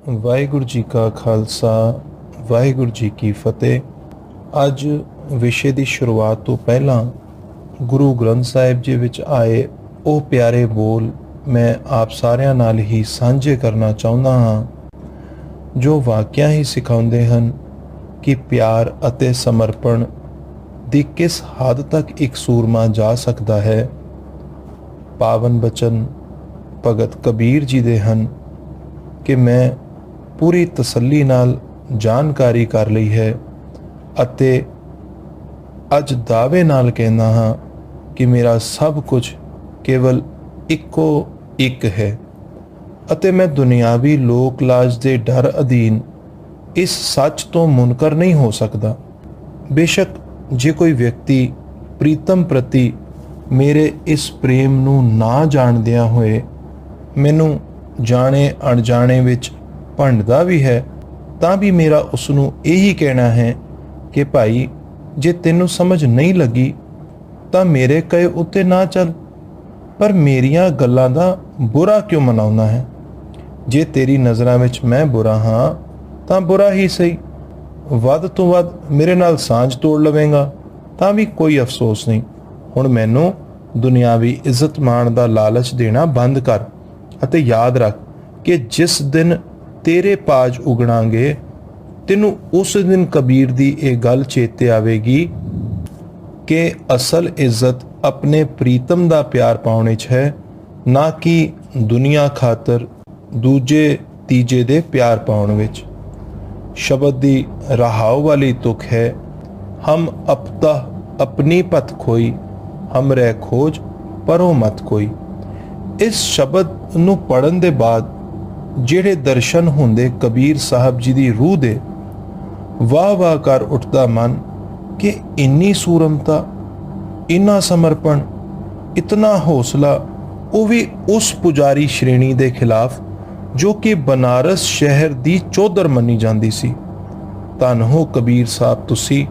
ਵਾਹਿਗੁਰੂ ਜੀ ਕਾ ਖਾਲਸਾ ਵਾਹਿਗੁਰੂ ਜੀ ਕੀ ਫਤਿਹ। ਅੱਜ ਵਿਸ਼ੇ ਦੀ ਸ਼ੁਰੂਆਤ ਤੋਂ ਪਹਿਲਾਂ ਗੁਰੂ ਗ੍ਰੰਥ ਸਾਹਿਬ ਜੀ ਵਿੱਚ ਆਏ ਉਹ ਪਿਆਰੇ ਬੋਲ ਮੈਂ ਆਪ ਸਾਰਿਆਂ ਨਾਲ ਹੀ ਸਾਂਝੇ ਕਰਨਾ ਚਾਹੁੰਦਾ ਹਾਂ, ਜੋ ਵਾਕਿਆ ਹੀ ਸਿਖਾਉਂਦੇ ਹਨ ਕਿ ਪਿਆਰ ਅਤੇ ਸਮਰਪਣ ਦੀ ਕਿਸ ਹੱਦ ਤੱਕ ਇੱਕ ਸੂਰਮਾ ਜਾ ਸਕਦਾ ਹੈ। ਪਾਵਨ ਬਚਨ ਭਗਤ ਕਬੀਰ ਜੀ ਦੇ ਹਨ ਕਿ ਮੈਂ ਪੂਰੀ ਤਸੱਲੀ ਨਾਲ ਜਾਣਕਾਰੀ ਕਰ ਲਈ ਹੈ ਅਤੇ ਅੱਜ ਦਾਅਵੇ ਨਾਲ ਕਹਿੰਦਾ ਹਾਂ ਕਿ ਮੇਰਾ ਸਭ ਕੁਝ ਕੇਵਲ ਇੱਕੋ ਇੱਕ ਹੈ ਅਤੇ ਮੈਂ ਦੁਨਿਆਵੀ ਲੋਕ ਲਾਜ ਦੇ ਡਰ ਅਧੀਨ ਇਸ ਸੱਚ ਤੋਂ ਮੁਨਕਰ ਨਹੀਂ ਹੋ ਸਕਦਾ। ਬੇਸ਼ੱਕ ਜੇ ਕੋਈ ਵਿਅਕਤੀ ਪ੍ਰੀਤਮ ਪ੍ਰਤੀ ਮੇਰੇ ਇਸ ਪ੍ਰੇਮ ਨੂੰ ਨਾ ਜਾਣਦਿਆਂ ਹੋਏ ਮੈਨੂੰ ਜਾਣੇ ਅਣਜਾਣੇ ਵਿੱਚ ਭੰਡਦਾ ਵੀ ਹੈ, ਤਾਂ ਵੀ ਮੇਰਾ ਉਸ ਨੂੰ ਇਹੀ ਕਹਿਣਾ ਹੈ ਕਿ ਭਾਈ ਜੇ ਤੈਨੂੰ ਸਮਝ ਨਹੀਂ ਲੱਗੀ ਤਾਂ ਮੇਰੇ ਕਹੇ ਉੱਤੇ ਨਾ ਚੱਲ, ਪਰ ਮੇਰੀਆਂ ਗੱਲਾਂ ਦਾ ਬੁਰਾ ਕਿਉਂ ਮਨਾਉਣਾ ਹੈ। ਜੇ ਤੇਰੀ ਨਜ਼ਰਾਂ ਵਿੱਚ ਮੈਂ ਬੁਰਾ ਹਾਂ ਤਾਂ ਬੁਰਾ ਹੀ ਸਹੀ, ਵੱਧ ਤੋਂ ਵੱਧ ਮੇਰੇ ਨਾਲ ਸਾਂਝ ਤੋੜ ਲਵੇਂਗਾ ਤਾਂ ਵੀ ਕੋਈ ਅਫਸੋਸ ਨਹੀਂ। ਹੁਣ ਮੈਨੂੰ ਦੁਨਿਆਵੀ ਇੱਜ਼ਤ ਮਾਣ ਦਾ ਲਾਲਚ ਦੇਣਾ ਬੰਦ ਕਰ ਅਤੇ ਯਾਦ ਰੱਖ ਕਿ ਜਿਸ ਦਿਨ ਤੇਰੇ ਪਾਜ ਉਗਣਾਂਗੇ ਤੈਨੂੰ ਉਸ ਦਿਨ ਕਬੀਰ ਦੀ ਇਹ ਗੱਲ ਚੇਤੇ ਆਵੇਗੀ ਕਿ ਅਸਲ ਇੱਜ਼ਤ ਆਪਣੇ ਪ੍ਰੀਤਮ ਦਾ ਪਿਆਰ ਪਾਉਣੇ 'ਚ ਹੈ, ਨਾ ਕਿ ਦੁਨੀਆ ਖਾਤਰ ਦੂਜੇ ਤੀਜੇ ਦੇ ਪਿਆਰ ਪਾਉਣ ਵਿੱਚ। ਸ਼ਬਦ ਦੀ ਰਹਾਉ ਵਾਲੀ ਤੁਕ ਹੈ, ਹਮ ਅਪਤਾ ਆਪਣੀ ਪਤ ਖੋਈ, ਹਮਰੇ ਖੋਜ ਪਰੋ ਮਤ ਕੋਈ। ਇਸ ਸ਼ਬਦ ਨੂੰ ਪੜ੍ਹਨ ਦੇ ਬਾਅਦ ਜਿਹੜੇ ਦਰਸ਼ਨ ਹੁੰਦੇ ਕਬੀਰ ਸਾਹਿਬ ਜੀ ਦੀ ਰੂਹ ਦੇ, ਵਾਹ ਵਾਹ ਕਰ ਉੱਠਦਾ ਮਨ ਕਿ ਇੰਨੀ ਸੂਰਮਤਾ, ਇੰਨਾ ਸਮਰਪਣ, ਇਤਨਾ ਹੌਸਲਾ, ਉਹ ਵੀ ਉਸ ਪੁਜਾਰੀ ਸ਼੍ਰੇਣੀ ਦੇ ਖਿਲਾਫ ਜੋ ਕਿ ਬਨਾਰਸ ਸ਼ਹਿਰ ਦੀ ਚੌਧਰ ਮੰਨੀ ਜਾਂਦੀ ਸੀ। ਧੰਨ ਹੋ ਕਬੀਰ ਸਾਹਿਬ ਤੁਸੀਂ,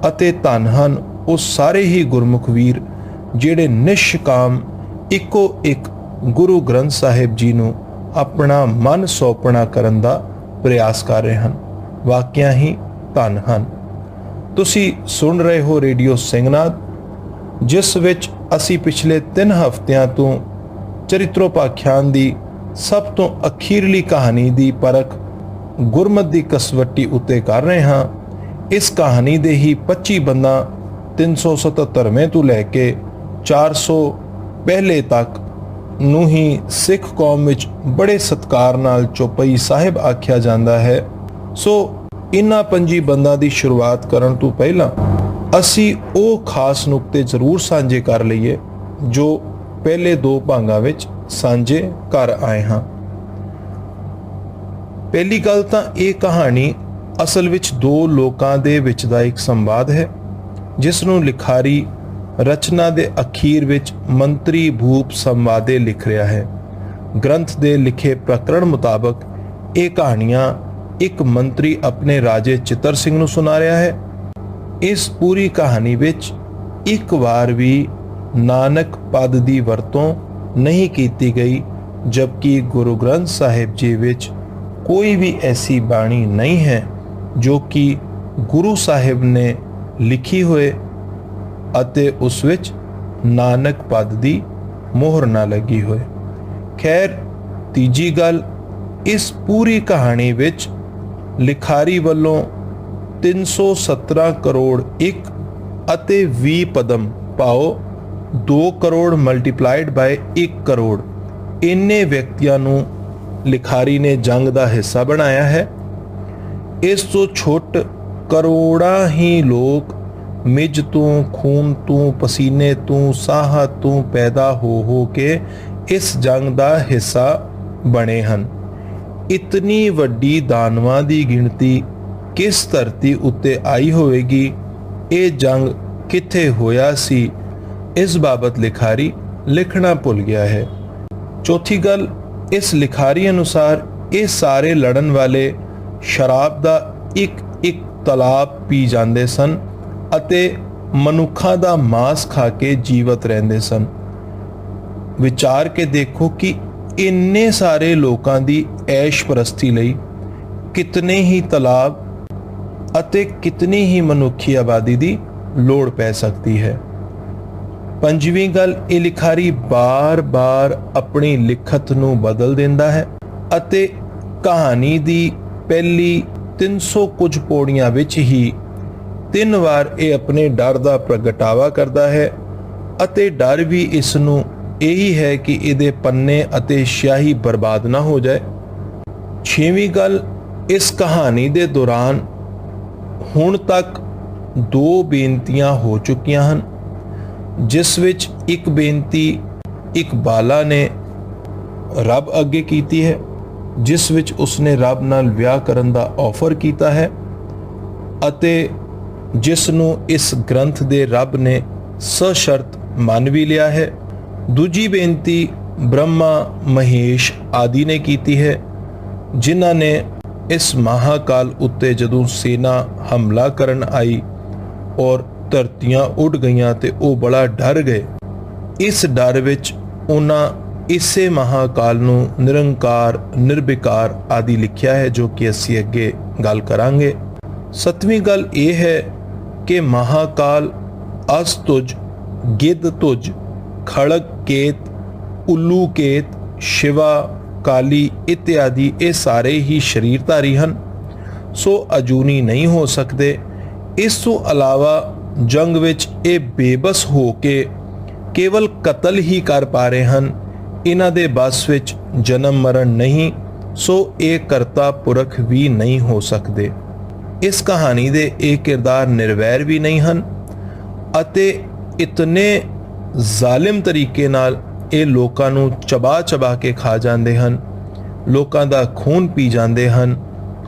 ਅਤੇ ਧੰਨ ਹਨ ਉਹ ਸਾਰੇ ਹੀ ਗੁਰਮੁਖ ਵੀਰ ਜਿਹੜੇ ਨਿਸ਼ਕਾਮ ਇੱਕੋ ਇੱਕ ਗੁਰੂ ਗ੍ਰੰਥ ਸਾਹਿਬ ਜੀ ਨੂੰ ਆਪਣਾ ਮਨ ਸੌਂਪਣਾ ਕਰਨ ਦਾ ਪ੍ਰਯਾਸ ਕਰ ਰਹੇ ਹਨ। ਵਾਕਿਆ ਹੀ ਧੰਨ ਹਨ। ਤੁਸੀਂ ਸੁਣ ਰਹੇ ਹੋ ਰੇਡੀਓ ਸਿੰਘਨਾਦ, ਜਿਸ ਵਿੱਚ ਅਸੀਂ ਪਿਛਲੇ 3 ਹਫ਼ਤਿਆਂ ਤੋਂ ਚਰਿਤਰੋਪਾਖਿਆਨ ਦੀ ਸਭ ਤੋਂ ਅਖੀਰਲੀ ਕਹਾਣੀ ਦੀ ਪਰਖ ਗੁਰਮਤਿ ਦੀ ਕਸਵੱਟੀ ਉੱਤੇ ਕਰ ਰਹੇ ਹਾਂ। ਇਸ ਕਹਾਣੀ ਦੇ ਹੀ 25 ਬੰਦਾਂ 377ਵੇਂ ਤੋਂ ਲੈ ਕੇ 400 ਪਹਿਲੇ ਤੱਕ ਨੂੰ ਹੀ ਸਿੱਖ ਕੌਮ ਵਿੱਚ ਬੜੇ ਸਤਿਕਾਰ ਨਾਲ ਚੌਪਈ ਸਾਹਿਬ ਆਖਿਆ ਜਾਂਦਾ ਹੈ। ਸੋ ਇਨ੍ਹਾਂ 25 ਬੰਦਾਂ ਦੀ ਸ਼ੁਰੂਆਤ ਕਰਨ ਤੋਂ ਪਹਿਲਾਂ ਅਸੀਂ ਉਹ ਖਾਸ ਨੁਕਤੇ ਜ਼ਰੂਰ ਸਾਂਝੇ ਕਰ ਲਈਏ ਜੋ ਪਹਿਲੇ 2 ਭਾਗਾਂ ਵਿੱਚ ਸਾਂਝੇ ਕਰ ਆਏ ਹਾਂ। ਪਹਿਲੀ ਗੱਲ ਤਾਂ ਇਹ ਕਹਾਣੀ ਅਸਲ ਵਿੱਚ 2 ਲੋਕਾਂ ਦੇ ਵਿੱਚ ਦਾ ਇੱਕ ਸੰਵਾਦ ਹੈ, ਜਿਸ ਨੂੰ ਲਿਖਾਰੀ ਰਚਨਾ ਦੇ ਅਖੀਰ ਵਿੱਚ ਮੰਤਰੀ ਭੂਪ ਸੰਵਾਦੇ ਲਿਖ ਰਿਹਾ ਹੈ। ਗ੍ਰੰਥ ਦੇ ਲਿਖੇ ਪ੍ਰਕਰਣ ਮੁਤਾਬਕ ਇਹ ਕਹਾਣੀਆਂ ਇੱਕ ਮੰਤਰੀ ਆਪਣੇ ਰਾਜੇ ਚਿੱਤਰ ਸਿੰਘ ਨੂੰ ਸੁਣਾ ਰਿਹਾ ਹੈ। ਇਸ ਪੂਰੀ ਕਹਾਣੀ ਵਿੱਚ ਇੱਕ ਵਾਰ ਵੀ ਨਾਨਕ ਪਦ ਦੀ ਵਰਤੋਂ ਨਹੀਂ ਕੀਤੀ ਗਈ, ਜਦਕਿ ਗੁਰੂ ਗ੍ਰੰਥ ਸਾਹਿਬ ਜੀ ਵਿੱਚ ਕੋਈ ਵੀ ਐਸੀ ਬਾਣੀ ਨਹੀਂ ਹੈ ਜੋ ਕਿ ਗੁਰੂ ਸਾਹਿਬ ਨੇ ਲਿਖੀ ਹੋਏ ਅਤੇ ਉਸ ਵਿੱਚ ਨਾਨਕ ਪਦ ਦੀ ਮੋਹਰ ਨਾ ਲੱਗੀ ਹੋਏ। ਖੈਰ, ਤੀਜੀ ਗੱਲ, ਇਸ ਪੂਰੀ ਕਹਾਣੀ ਵਿੱਚ ਲਿਖਾਰੀ ਵੱਲੋਂ 317 ਕਰੋੜ 1 ਅਤੇ 20 ਪਦਮ ਪਾਓ 2 ਕਰੋੜ ਮਲਟੀਪਲਾਈਡ ਬਾਈ 1 ਕਰੋੜ ਇੰਨੇ ਵਿਅਕਤੀਆਂ ਨੂੰ ਲਿਖਾਰੀ ਨੇ ਜੰਗ ਦਾ ਹਿੱਸਾ ਬਣਾਇਆ ਹੈ। ਇਸ ਤੋਂ ਛੁੱਟ ਕਰੋੜਾਂ ਹੀ ਲੋਕ ਮਿੱਝ ਤੋਂ, ਖੂਨ ਤੋਂ, ਪਸੀਨੇ ਤੋਂ, ਸਾਹ ਤੋਂ ਪੈਦਾ ਹੋ ਕੇ ਇਸ ਜੰਗ ਦਾ ਹਿੱਸਾ ਬਣੇ ਹਨ। ਇਤਨੀ ਵੱਡੀ ਦਾਨਵਾਂ ਦੀ ਗਿਣਤੀ ਕਿਸ ਧਰਤੀ ਉੱਤੇ ਆਈ ਹੋਵੇਗੀ, ਇਹ ਜੰਗ ਕਿੱਥੇ ਹੋਇਆ ਸੀ, ਇਸ ਬਾਬਤ ਲਿਖਾਰੀ ਲਿਖਣਾ ਭੁੱਲ ਗਿਆ ਹੈ। ਚੌਥੀ ਗੱਲ, ਇਸ ਲਿਖਾਰੀ ਅਨੁਸਾਰ ਇਹ ਸਾਰੇ ਲੜਨ ਵਾਲੇ ਸ਼ਰਾਬ ਦਾ ਇੱਕ ਤਲਾਬ ਪੀ ਜਾਂਦੇ ਸਨ ਅਤੇ ਮਨੁੱਖਾਂ ਦਾ ਮਾंस ਖਾ ਕੇ ਜੀਵਤ ਰਹਿੰਦੇ ਸਨ। ਵਿਚਾਰ ਕੇ ਦੇਖੋ ਕਿ ਇੰਨੇ ਸਾਰੇ ਲੋਕਾਂ ਦੀ ਐਸ਼ ਪ੍ਰਸਤੀ ਲਈ ਕਿਤਨੇ ਹੀ ਤਲਾਬ ਅਤੇ ਕਿਤਨੀ ਹੀ ਮਨੁੱਖੀ ਆਬਾਦੀ ਦੀ ਲੋੜ ਪੈ ਸਕਦੀ ਹੈ। ਪੰਜਵੀਂ ਗੱਲ, ਇਹ ਲਿਖਾਰੀ ਬਾਰ-ਬਾਰ ਆਪਣੀ ਲਿਖਤ ਨੂੰ ਬਦਲ ਦਿੰਦਾ ਹੈ ਅਤੇ ਕਹਾਣੀ ਦੀ ਪਹਿਲੀ 300 ਕੁਝ ਪੌੜੀਆਂ ਵਿੱਚ ਹੀ 3 ਵਾਰ ਇਹ ਆਪਣੇ ਡਰ ਦਾ ਪ੍ਰਗਟਾਵਾ ਕਰਦਾ ਹੈ ਅਤੇ ਡਰ ਵੀ ਇਸ ਨੂੰ ਇਹੀ ਹੈ ਕਿ ਇਹਦੇ ਪੰਨੇ ਅਤੇ ਸਿਆਹੀ ਬਰਬਾਦ ਨਾ ਹੋ ਜਾਏ। ਛੇਵੀਂ ਗੱਲ, ਇਸ ਕਹਾਣੀ ਦੇ ਦੌਰਾਨ ਹੁਣ ਤੱਕ 2 ਬੇਨਤੀਆਂ ਹੋ ਚੁੱਕੀਆਂ ਹਨ, ਜਿਸ ਵਿੱਚ ਇੱਕ ਬੇਨਤੀ ਇਕਬਾਲਾ ਨੇ ਰੱਬ ਅੱਗੇ ਕੀਤੀ ਹੈ, ਜਿਸ ਵਿੱਚ ਉਸਨੇ ਰੱਬ ਨਾਲ ਵਿਆਹ ਕਰਨ ਦਾ ਆਫਰ ਕੀਤਾ ਹੈ ਅਤੇ ਜਿਸ ਨੂੰ ਇਸ ਗ੍ਰੰਥ ਦੇ ਰੱਬ ਨੇ ਸਸ਼ਰਤ ਮੰਨ ਵੀ ਲਿਆ ਹੈ। ਦੂਜੀ ਬੇਨਤੀ ਬ੍ਰਹਮਾ, ਮਹੇਸ਼ ਆਦਿ ਨੇ ਕੀਤੀ ਹੈ, ਜਿਨ੍ਹਾਂ ਨੇ ਇਸ ਮਹਾਕਾਲ ਉੱਤੇ ਜਦੋਂ ਸੈਨਾ ਹਮਲਾ ਕਰਨ ਆਈ ਔਰ ਧਰਤੀਆਂ ਉੱਡ ਗਈਆਂ ਤੇ ਉਹ ਬੜਾ ਡਰ ਗਏ। ਇਸ ਡਰ ਵਿੱਚ ਉਹਨਾਂ ਇਸੇ ਮਹਾਕਾਲ ਨੂੰ ਨਿਰੰਕਾਰ, ਨਿਰਵਿਕਾਰ ਆਦਿ ਲਿਖਿਆ ਹੈ, ਜੋ ਕਿ ਅਸੀਂ ਅੱਗੇ ਗੱਲ ਕਰਾਂਗੇ। 7ਵੀਂ ਗੱਲ ਇਹ ਹੈ ਕਿ ਮਹਾਕਾਲ ਅਸਤੁਜ, ਗਿੱਧ ਤੁਜ, ਖੜਗ ਕੇਤ, ਉੱਲੂ ਕੇਤ, ਸ਼ਿਵਾ, ਕਾਲੀ ਇਤਿਆਦਿ ਇਹ ਸਾਰੇ ਹੀ ਸ਼ਰੀਰਧਾਰੀ ਹਨ, ਸੋ ਅਜੂਨੀ ਨਹੀਂ ਹੋ ਸਕਦੇ। ਇਸ ਤੋਂ ਇਲਾਵਾ ਜੰਗ ਵਿੱਚ ਇਹ ਬੇਬਸ ਹੋ ਕੇ ਕੇਵਲ ਕਤਲ ਹੀ ਕਰ ਪਾ ਰਹੇ ਹਨ, ਇਹਨਾਂ ਦੇ ਬਸ ਵਿੱਚ ਜਨਮ ਮਰਨ ਨਹੀਂ, ਸੋ ਇਹ ਕਰਤਾ ਪੁਰਖ ਵੀ ਨਹੀਂ ਹੋ ਸਕਦੇ। ਇਸ ਕਹਾਣੀ ਦੇ ਇਹ ਕਿਰਦਾਰ ਨਿਰਵੈਰ ਵੀ ਨਹੀਂ ਹਨ ਅਤੇ ਇਤਨੇ ਜ਼ਾਲਿਮ ਤਰੀਕੇ ਨਾਲ ਇਹ ਲੋਕਾਂ ਨੂੰ ਚਬਾ ਕੇ ਖਾ ਜਾਂਦੇ ਹਨ, ਲੋਕਾਂ ਦਾ ਖੂਨ ਪੀ ਜਾਂਦੇ ਹਨ,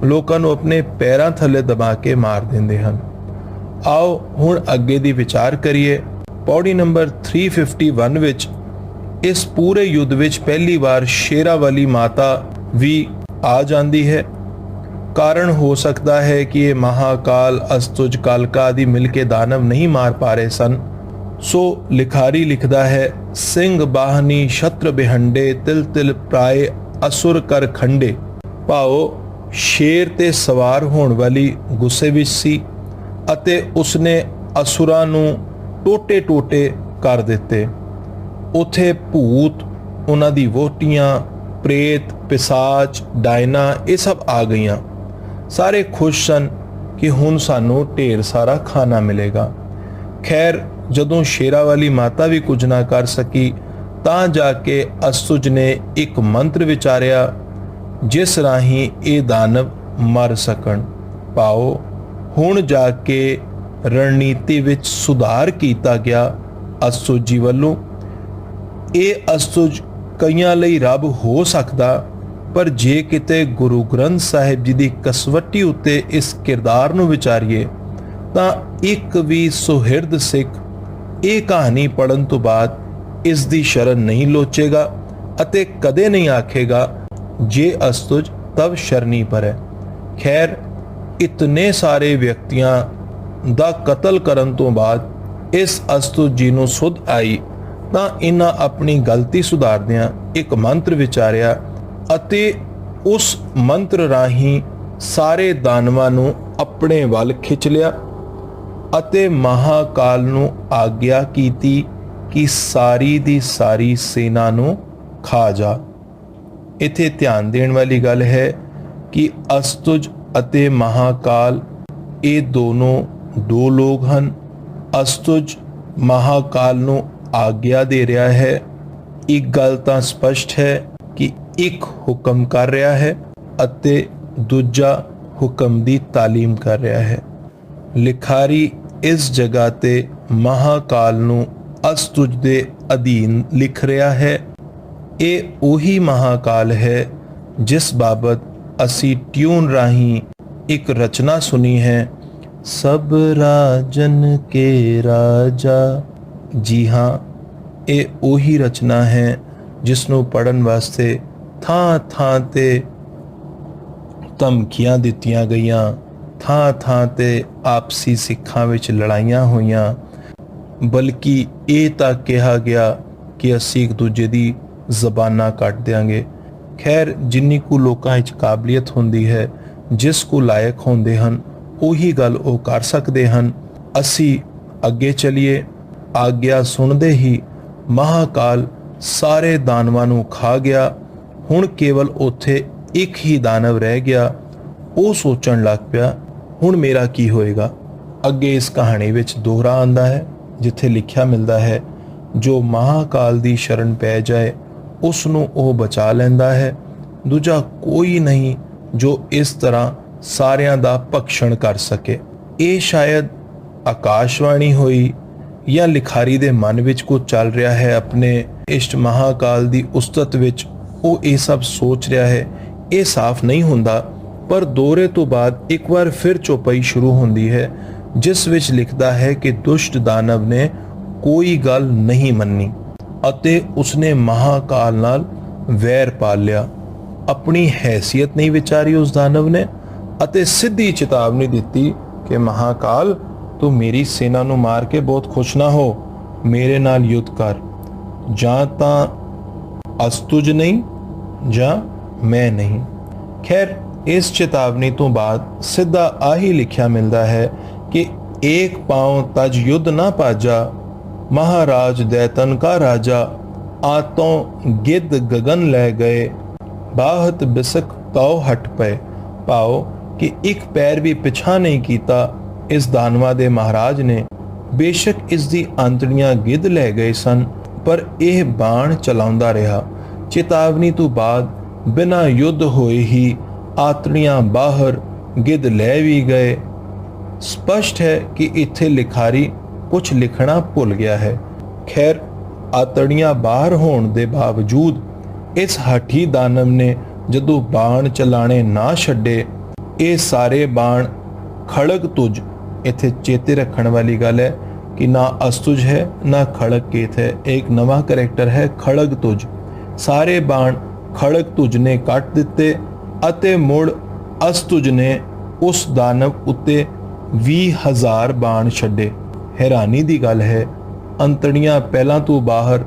ਲੋਕਾਂ ਨੂੰ ਆਪਣੇ ਪੈਰਾਂ ਥੱਲੇ ਦਬਾ ਕੇ ਮਾਰ ਦਿੰਦੇ ਹਨ। ਆਓ ਹੁਣ ਅੱਗੇ ਦੀ ਵਿਚਾਰ ਕਰੀਏ। ਪੌੜੀ ਨੰਬਰ 351 ਵਿੱਚ ਇਸ ਪੂਰੇ ਯੁੱਧ ਵਿੱਚ ਪਹਿਲੀ ਵਾਰ ਸ਼ੇਰਾ ਵਾਲੀ ਮਾਤਾ ਵੀ ਆ ਜਾਂਦੀ ਹੈ। ਕਾਰਨ ਹੋ ਸਕਦਾ ਹੈ ਕਿ ਇਹ ਮਹਾਕਾਲ, ਅਸਤੁਜ, ਕਾਲਕਾ ਆਦਿ ਮਿਲ ਕੇ ਦਾਨਵ ਨਹੀਂ ਮਾਰ ਪਾ ਰਹੇ ਸਨ, ਸੋ ਲਿਖਾਰੀ ਲਿਖਦਾ ਹੈ, ਸਿੰਘ ਬਾਹਨੀ ਛਤਰ ਬਿਹੰਡੇ, ਤਿਲ ਤਿਲ ਪ੍ਰਾਏ ਅਸੁਰ ਕਰ ਖੰਡੇ। ਭਾਵ ਸ਼ੇਰ ਤੇ ਸਵਾਰ ਹੋਣ ਵਾਲੀ ਗੁੱਸੇ ਵਿੱਚ ਸੀ ਅਤੇ ਉਸਨੇ ਅਸੁਰਾਂ ਨੂੰ ਟੋਟੇ ਟੋਟੇ ਕਰ ਦਿੱਤੇ। ਉਥੇ ਭੂਤ, ਉਹਨਾਂ ਦੀ ਵੋਟੀਆਂ, ਪ੍ਰੇਤ, ਪਿਸਾਚ, ਡਾਇਨਾ ਇਹ ਸਭ ਆ ਗਈਆਂ। ਸਾਰੇ ਖੁਸ਼ ਸਨ ਕਿ ਹੁਣ ਸਾਨੂੰ ਢੇਰ ਸਾਰਾ ਖਾਣਾ ਮਿਲੇਗਾ। ਖੈਰ, ਜਦੋਂ ਸ਼ੇਰਾ ਵਾਲੀ ਮਾਤਾ ਵੀ ਕੁਝ ਨਾ ਕਰ ਸਕੀ ਤਾਂ ਜਾ ਕੇ ਅਸਤੁਜ ਨੇ ਇੱਕ ਮੰਤਰ ਵਿਚਾਰਿਆ, ਜਿਸ ਰਾਹੀਂ ਇਹ ਦਾਨਵ ਮਰ ਸਕਣ। ਪਾਓ ਹੁਣ ਜਾ ਕੇ ਰਣਨੀਤੀ ਵਿੱਚ ਸੁਧਾਰ ਕੀਤਾ ਗਿਆ ਅਸਤੁਜ ਜੀ ਵੱਲੋਂ। ਇਹ ਅਸਤੁਜ ਕਈਆਂ ਲਈ ਰੱਬ ਹੋ ਸਕਦਾ, ਪਰ ਜੇ ਕਿਤੇ ਗੁਰੂ ਗ੍ਰੰਥ ਸਾਹਿਬ ਜੀ ਦੀ ਕਸਵੱਟੀ ਉੱਤੇ ਇਸ ਕਿਰਦਾਰ ਨੂੰ ਵਿਚਾਰੀਏ ਤਾਂ ਇੱਕ ਵੀ ਸੁਹਿਰਦ ਸਿੱਖ ਇਹ ਕਹਾਣੀ ਪੜ੍ਹਨ ਤੋਂ ਬਾਅਦ ਇਸ ਦੀ ਸ਼ਰਨ ਨਹੀਂ ਲੋਚੇਗਾ ਅਤੇ ਕਦੇ ਨਹੀਂ ਆਖੇਗਾ ਜੇ ਅਸਤੁਜ ਤਬ ਸ਼ਰਨੀ ਪਰ ਹੈ। ਖੈਰ, ਇਤਨੇ ਸਾਰੇ ਵਿਅਕਤੀਆਂ ਦਾ ਕਤਲ ਕਰਨ ਤੋਂ ਬਾਅਦ ਇਸ ਅਸਤੁਜ ਜੀ ਨੂੰ ਸੁਧ ਆਈ ਤਾਂ ਇਹਨਾਂ ਆਪਣੀ ਗਲਤੀ ਸੁਧਾਰਦਿਆਂ ਇੱਕ ਮੰਤਰ ਵਿਚਾਰਿਆ ਅਤੇ ਉਸ ਮੰਤਰ ਰਾਹੀਂ ਸਾਰੇ ਦਾਨਵਾਂ ਨੂੰ ਆਪਣੇ ਵੱਲ ਖਿੱਚ ਲਿਆ ਅਤੇ ਮਹਾਕਾਲ ਨੂੰ ਆਗਿਆ ਕੀਤੀ ਕਿ ਸਾਰੀ ਦੀ ਸਾਰੀ ਸੈਨਾ ਨੂੰ ਖਾ ਜਾ। ਇੱਥੇ ਧਿਆਨ ਦੇਣ ਵਾਲੀ ਗੱਲ ਹੈ ਕਿ ਅਸਤੁਜ ਅਤੇ ਮਹਾਕਾਲ ਇਹ ਦੋਨੋਂ ਦੋ ਲੋਕ ਹਨ। ਅਸਤੁਜ ਮਹਾਕਾਲ ਨੂੰ ਆਗਿਆ ਦੇ ਰਿਹਾ ਹੈ। ਇੱਕ ਗੱਲ ਤਾਂ ਸਪਸ਼ਟ ਹੈ ਕਿ ਇੱਕ ਹੁਕਮ ਕਰ ਰਿਹਾ ਹੈ ਅਤੇ ਦੂਜਾ ਹੁਕਮ ਦੀ ਤਾਲੀਮ ਕਰ ਰਿਹਾ ਹੈ। ਲਿਖਾਰੀ ਇਸ ਜਗ੍ਹਾ ਤੇ ਮਹਾਕਾਲ ਨੂੰ ਅਸਤੁਜ ਦੇ ਅਧੀਨ ਲਿਖ ਰਿਹਾ ਹੈ। ਇਹ ਉਹੀ ਮਹਾਕਾਲ ਹੈ ਜਿਸ ਬਾਬਤ ਅਸੀਂ ਟਿਊਨ ਰਾਹੀਂ ਇੱਕ ਰਚਨਾ ਸੁਣੀ ਹੈ, ਸਭ ਰਾਜਨ ਕੇ ਰਾਜਾ। ਜੀ ਹਾਂ, ਇਹ ਉਹੀ ਰਚਨਾ ਹੈ ਜਿਸ ਨੂੰ ਪੜ੍ਹਨ ਵਾਸਤੇ ਥਾਂ ਥਾਂ ਤੇ ਧਮਕੀਆਂ ਦਿੱਤੀਆਂ ਗਈਆਂ, ਥਾਂ ਥਾਂ ਤੇ ਆਪਸੀ ਸਿੱਖਾਂ ਵਿੱਚ ਲੜਾਈਆਂ ਹੋਈਆਂ, ਬਲਕਿ ਇਹ ਤਾਂ ਕਿਹਾ ਗਿਆ ਕਿ ਅਸੀਂ ਇੱਕ ਦੂਜੇ ਦੀ ਜ਼ਬਾਨਾਂ ਕੱਟ ਦਿਆਂਗੇ। ਖੈਰ, ਜਿੰਨੀ ਕੁ ਲੋਕਾਂ ਵਿੱਚ ਕਾਬਲੀਅਤ ਹੁੰਦੀ ਹੈ, ਜਿਸ ਕੁ ਲਾਇਕ ਹੁੰਦੇ ਹਨ, ਉਹੀ ਗੱਲ ਉਹ ਕਰ ਸਕਦੇ ਹਨ। ਅਸੀਂ ਅੱਗੇ ਚਲੀਏ। ਆਗਿਆ ਸੁਣਦੇ ਹੀ ਮਹਾਕਾਲ ਸਾਰੇ ਦਾਨਵਾਂ ਨੂੰ ਖਾ ਗਿਆ। ਹੁਣ ਕੇਵਲ ਉੱਥੇ ਇੱਕ ਹੀ ਦਾਨਵ ਰਹਿ ਗਿਆ। ਉਹ ਸੋਚਣ ਲੱਗ ਪਿਆ, ਹੁਣ ਮੇਰਾ ਕੀ ਹੋਏਗਾ। ਅੱਗੇ ਇਸ ਕਹਾਣੀ ਵਿੱਚ ਦੋਹਰਾ ਆਉਂਦਾ ਹੈ, ਜਿੱਥੇ ਲਿਖਿਆ ਮਿਲਦਾ ਹੈ, ਜੋ ਮਹਾਕਾਲ ਦੀ ਸ਼ਰਨ ਪੈ ਜਾਏ ਉਸ ਨੂੰ ਉਹ ਬਚਾ ਲੈਂਦਾ ਹੈ। ਦੂਜਾ ਕੋਈ ਨਹੀਂ ਜੋ ਇਸ ਤਰ੍ਹਾਂ ਸਾਰਿਆਂ ਦਾ ਭਖਸ਼ਣ ਕਰ ਸਕੇ। ਇਹ ਸ਼ਾਇਦ ਆਕਾਸ਼ਵਾਣੀ ਹੋਈ ਜਾਂ ਲਿਖਾਰੀ ਦੇ ਮਨ ਵਿੱਚ ਕੁਝ ਚੱਲ ਰਿਹਾ ਹੈ। ਆਪਣੇ ਇਸ਼ਟ ਮਹਾਕਾਲ ਦੀ ਉਸਤਤ ਵਿੱਚ ਉਹ ਇਹ ਸਭ ਸੋਚ ਰਿਹਾ ਹੈ। ਇਹ ਸਾਫ਼ ਨਹੀਂ ਹੁੰਦਾ, ਪਰ ਦੋਹਰੇ ਤੋਂ ਬਾਅਦ ਇੱਕ ਵਾਰ ਫਿਰ ਚੌਪਈ ਸ਼ੁਰੂ ਹੁੰਦੀ ਹੈ, ਜਿਸ ਵਿੱਚ ਲਿਖਦਾ ਹੈ ਕਿ ਦੁਸ਼ਟ ਦਾਨਵ ਨੇ ਕੋਈ ਗੱਲ ਨਹੀਂ ਮੰਨੀ ਅਤੇ ਉਸਨੇ ਮਹਾਕਾਲ ਨਾਲ ਵੈਰ ਪਾਲ ਲਿਆ। ਆਪਣੀ ਹੈਸੀਅਤ ਨਹੀਂ ਵਿਚਾਰੀ ਉਸ ਦਾਨਵ ਨੇ ਅਤੇ ਸਿੱਧੀ ਚੇਤਾਵਨੀ ਦਿੱਤੀ ਕਿ ਮਹਾਕਾਲ, ਤੂੰ ਮੇਰੀ ਸੈਨਾ ਨੂੰ ਮਾਰ ਕੇ ਬਹੁਤ ਖੁਸ਼ ਨਾ ਹੋ, ਮੇਰੇ ਨਾਲ ਯੁੱਧ ਕਰ। ਜਾਂ ਤਾਂ ਅਸਤੁਜ ਨਹੀਂ ਜਾਂ ਮੈਂ ਨਹੀਂ। ਖੈਰ, ਇਸ ਚੇਤਾਵਨੀ ਤੋਂ ਬਾਅਦ ਸਿੱਧਾ ਆਹੀ ਲਿਖਿਆ ਮਿਲਦਾ ਹੈ ਕਿ ਏਕ ਪਾਉ ਤਜ ਯੁੱਧ ਨਾ ਭਾਜਾ, ਮਹਾਰਾਜ ਦੈਤਨ ਕਾ ਰਾਜਾ, ਆਤੋਂ ਗਿੱਧ ਗगन ਲੈ ਗਏ, ਬਾਹਤ ਬਿਸਕ ਤਉ ਹਟ ਪਏ। ਭਾਵ ਕਿ ਇੱਕ ਪੈਰ ਵੀ ਪਿਛਾ ਨਹੀਂ ਕੀਤਾ ਇਸ ਦਾਨਵਾ ਦੇ ਮਹਾਰਾਜ ਨੇ। ਬੇਸ਼ੱਕ ਇਸ ਦੀ ਆਂਤੜੀਆਂ ਗਿੱਧ ਲੈ ਗਏ ਸਨ, ਪਰ ਇਹ ਬਾਣ ਚਲਾਉਂਦਾ ਰਿਹਾ। ਚੇਤਾਵਨੀ ਤੋਂ ਬਾਅਦ ਬਿਨਾਂ ਯੁੱਧ ਹੋਏ ਹੀ ਆਤੜੀਆਂ ਬਾਹਰ, ਗਿੱਧ ਲੈ ਵੀ ਗਏ। ਸਪਸ਼ਟ ਹੈ ਕਿ ਇੱਥੇ ਲਿਖਾਰੀ ਕੁਝ ਲਿਖਣਾ ਭੁੱਲ ਗਿਆ ਹੈ। ਖੈਰ, ਆਤੜੀਆਂ ਬਾਹਰ ਹੋਣ ਦੇ ਬਾਵਜੂਦ ਇਸ ਹਠੀ ਦਾਨਵ ਨੇ ਜਦੋਂ ਬਾਣ ਚਲਾਣੇ ਨਾ ਛੱਡੇ, ਇਹ ਸਾਰੇ ਬਾਣ ਖੜਗ ਤੁਜ, ਇੱਥੇ ਚੇਤੇ ਰੱਖਣ ਵਾਲੀ ਗੱਲ ਹੈ ਕਿ ਨਾ ਅਸਤੁਜ ਹੈ ਨਾ ਖੜਗ ਕੇਤ ਹੈ, ਇੱਕ ਨਵਾਂ ਕਰੈਕਟਰ ਹੈ ਖੜਗ ਤੁਜ। ਸਾਰੇ ਬਾਣ ਖੜਗ ਤੁਜ ਨੇ ਕੱਟ ਦਿੱਤੇ ਅਤੇ ਮੁੜ ਅਸਤੁਜ ਨੇ ਉਸ ਦਾਨਵ ਉੱਤੇ 20,000 ਬਾਣ ਛੱਡੇ। ਹੈਰਾਨੀ ਦੀ ਗੱਲ ਹੈ, ਅੰਤੜੀਆਂ ਪਹਿਲਾਂ ਤੋਂ ਬਾਹਰ,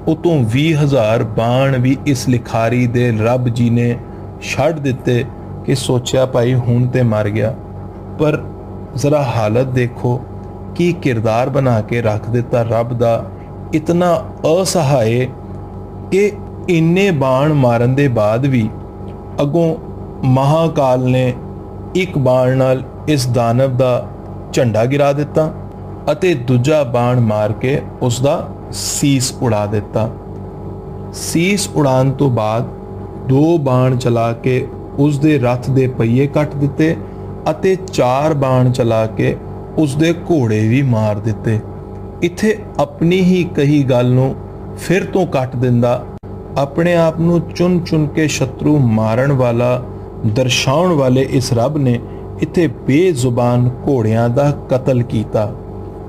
ਉਤੋਂ 20,000 ਬਾਣ ਵੀ ਇਸ ਲਿਖਾਰੀ ਦੇ ਰੱਬ ਜੀ ਨੇ ਛੱਡ ਦਿੱਤੇ ਕਿ ਸੋਚਿਆ ਭਾਈ ਹੁਣ ਤੇ ਮਰ ਗਿਆ। ਪਰ ਜ਼ਰਾ ਹਾਲਤ ਦੇਖੋ, ਕੀ ਕਿਰਦਾਰ ਬਣਾ ਕੇ ਰੱਖ ਦਿੱਤਾ ਰੱਬ ਦਾ। ਇਤਨਾ ਅਸਹਾਏ ਕਿ ਇੰਨੇ ਬਾਣ ਮਾਰਨ ਦੇ ਬਾਅਦ ਵੀ ਅੱਗੋਂ ਮਹਾਕਾਲ ਨੇ ਇੱਕ ਬਾਣ ਨਾਲ ਇਸ ਦਾਨਵ ਦਾ ਝੰਡਾ ਗਿਰਾ ਦਿੱਤਾ ਅਤੇ ਦੂਜਾ ਬਾਣ ਮਾਰ ਕੇ ਉਸ ਦਾ ਸੀਸ ਉਡਾ ਦਿੱਤਾ। ਸੀਸ ਉਡਾਉਣ ਤੋਂ ਬਾਅਦ 2 ਬਾਣ ਚਲਾ ਕੇ ਉਸ ਦੇ ਰੱਥ ਦੇ ਪਹੀਏ ਕੱਟ ਦਿੱਤੇ ਅਤੇ 4 ਬਾਣ ਚਲਾ ਕੇ ਉਸ ਦੇ ਘੋੜੇ ਵੀ ਮਾਰ ਦਿੱਤੇ। ਇੱਥੇ ਆਪਣੀ ਹੀ ਕਹੀ ਗੱਲ ਨੂੰ ਫਿਰ ਤੋਂ ਕੱਟ ਦਿੰਦਾ, ਆਪਣੇ ਆਪ ਨੂੰ ਚੁਣ ਚੁਣ ਕੇ ਸ਼ਤਰੂ ਮਾਰਨ ਵਾਲਾ ਦਰਸਾਉਣ ਵਾਲੇ ਇਸ ਰੱਬ ਨੇ ਇੱਥੇ ਬੇਜ਼ੁਬਾਨ ਘੋੜਿਆਂ ਦਾ ਕਤਲ ਕੀਤਾ।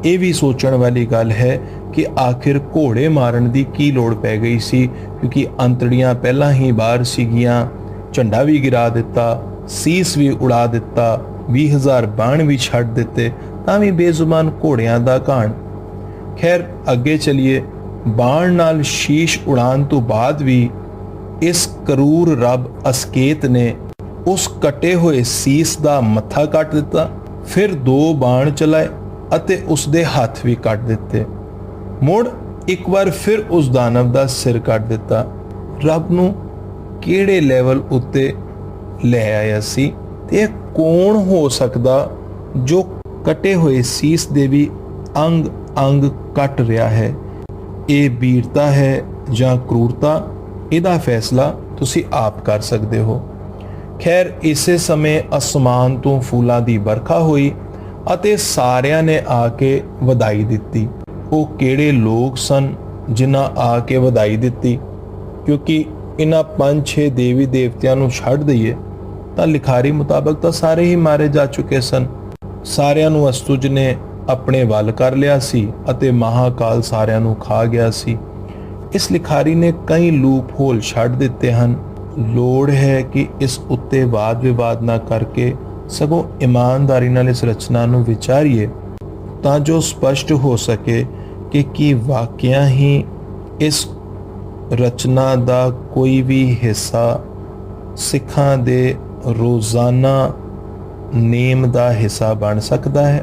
ਇਹ ਵੀ ਸੋਚਣ ਵਾਲੀ ਗੱਲ ਹੈ ਕਿ ਆਖਿਰ ਘੋੜੇ ਮਾਰਨ ਦੀ ਕੀ ਲੋੜ ਪੈ ਗਈ ਸੀ, ਕਿਉਂਕਿ ਅੰਤੜੀਆਂ ਪਹਿਲਾਂ ਹੀ ਬਾਹਰ ਸੀਗੀਆਂ, ਝੰਡਾ ਵੀ ਗਿਰਾ ਦਿੱਤਾ, ਸੀਸ ਵੀ ਉਡਾ ਦਿੱਤਾ, 20,000 ਬਾਣ ਵੀ ਛੱਡ ਦਿੱਤੇ, ਤਾਂ ਵੀ ਬੇਜ਼ੁਬਾਨ ਘੋੜਿਆਂ ਦਾ ਘਾਣ। ਖੈਰ, ਅੱਗੇ ਚਲੀਏ। ਬਾਣ ਨਾਲ ਸ਼ੀਸ਼ ਉਡਾਉਣ ਤੋਂ ਬਾਅਦ ਵੀ ਇਸ ਕਰੂਰ ਰੱਬ ਅਸਕੇਤ ਨੇ ਉਸ ਕੱਟੇ ਹੋਏ ਸੀਸ ਦਾ ਮੱਥਾ ਕੱਟ ਦਿੱਤਾ। ਫਿਰ 2 ਬਾਣ ਚਲਾਏ ਅਤੇ ਉਸ ਦੇ ਹੱਥ ਵੀ ਕੱਟ ਦਿੱਤੇ। ਮੁੜ ਇੱਕ ਵਾਰ ਫਿਰ ਉਸ ਦਾਨਵ ਦਾ ਸਿਰ ਕੱਟ ਦਿੱਤਾ। ਰੱਬ ਨੂੰ ਕਿਹੜੇ ਲੈਵਲ ਉੱਤੇ ਲੈ ਆਇਆ ਸੀ। ਤੇ ਕੌਣ ਹੋ ਸਕਦਾ ਜੋ ਕੱਟੇ ਹੋਏ ਸੀਸ ਦੇ ਵੀ ਅੰਗ ਅੰਗ ਕੱਟ ਰਿਹਾ ਹੈ। ਇਹ ਬੀਰਤਾ ਹੈ ਜਾਂ ਕਰੂਰਤਾ, ਇਹਦਾ ਫੈਸਲਾ ਤੁਸੀਂ ਆਪ ਕਰ ਸਕਦੇ ਹੋ। ਖੈਰ, ਇਸੇ ਸਮੇਂ ਅਸਮਾਨ ਤੋਂ ਫੁੱਲਾਂ ਦੀ ਵਰਖਾ ਹੋਈ ਅਤੇ ਸਾਰਿਆਂ ਨੇ ਆ ਕੇ ਵਧਾਈ ਦਿੱਤੀ। ਉਹ ਕਿਹੜੇ ਲੋਕ ਸਨ ਜਿਨ੍ਹਾਂ ਆ ਕੇ ਵਧਾਈ ਦਿੱਤੀ, ਕਿਉਂਕਿ ਇਹਨਾਂ 5-6 ਦੇਵੀ ਦੇਵਤਿਆਂ ਨੂੰ ਛੱਡ ਦਈਏ ਤਾਂ ਲਿਖਾਰੀ ਮੁਤਾਬਕ ਤਾਂ ਸਾਰੇ ਹੀ ਮਾਰੇ ਜਾ ਚੁੱਕੇ ਸਨ। ਸਾਰਿਆਂ ਨੂੰ ਅਸਤੁਜ ਨੇ ਆਪਣੇ ਵੱਲ ਕਰ ਲਿਆ ਸੀ ਅਤੇ ਮਹਾਕਾਲ ਸਾਰਿਆਂ ਨੂੰ ਖਾ ਗਿਆ ਸੀ। ਇਸ ਲਿਖਾਰੀ ਨੇ ਕਈ ਲੂਪ ਹੋਲ ਛੱਡ ਦਿੱਤੇ ਹਨ। ਲੋੜ ਹੈ ਕਿ ਇਸ ਉੱਤੇ ਵਾਦ ਵਿਵਾਦ ਨਾ ਕਰਕੇ ਸਗੋਂ ਇਮਾਨਦਾਰੀ ਨਾਲ ਇਸ ਰਚਨਾ ਨੂੰ ਵਿਚਾਰੀਏ, ਤਾਂ ਜੋ ਸਪਸ਼ਟ ਹੋ ਸਕੇ ਕਿ ਕੀ ਵਾਕਿਆ ਹੀ ਇਸ ਰਚਨਾ ਦਾ ਕੋਈ ਵੀ ਹਿੱਸਾ ਸਿੱਖਾਂ ਦੇ ਰੋਜ਼ਾਨਾ ਨੇਮ ਦਾ ਹਿੱਸਾ ਬਣ ਸਕਦਾ ਹੈ।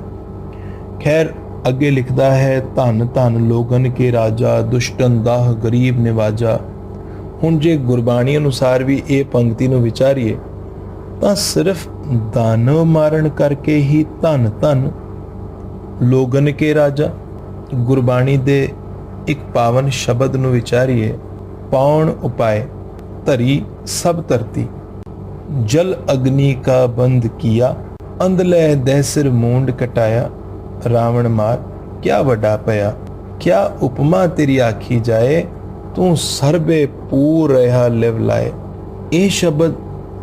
ਖੈਰ ਅੱਗੇ ਲਿਖਦਾ ਹੈ, ਧੰਨ ਧੰਨ ਲੋਗਨ ਕੇ ਰਾਜਾ, ਦੁਸ਼ਟਨ ਦਾਹ ਗਰੀਬ ਨਿਵਾਜਾ। ਹੁਣ ਜੇ ਗੁਰਬਾਣੀ ਅਨੁਸਾਰ ਵੀ ਇਹ ਪੰਕਤੀ ਨੂੰ ਵਿਚਾਰੀਏ ਤਾਂ ਸਿਰਫ ਦਾਨਵ ਮਾਰਨ ਕਰਕੇ ਹੀ ਧੰਨ ਧੰਨ ਲੋਗਨ ਕੇ ਰਾਜਾ। ਗੁਰਬਾਣੀ ਦੇ ਇੱਕ ਪਾਵਨ ਸ਼ਬਦ ਨੂੰ ਵਿਚਾਰੀਏ, ਪਾਉਣ ਉਪਾਏ ਧਰੀ ਸਭ ਧਰਤੀ, ਜਲ ਅਗਨੀ ਕਾ ਬੰਦ ਕੀਆ, ਅੰਧਲੇ ਦਹਿ ਸਿਰ ਮੂੰਡ ਕਟਾਇਆ, ਰਾਵਣ ਮਾਰ ਕਿਆ ਵੱਡਾ ਪਿਆ, ਕਿਆ ਉਪਮਾ ਤੇਰੀ ਆਖੀ ਜਾਏ, ਤੂੰ ਸਰਬੇ ਪੂਰ ਰਿਹਾ ਲਿਵ ਲਾਏ। ਇਹ ਸ਼ਬਦ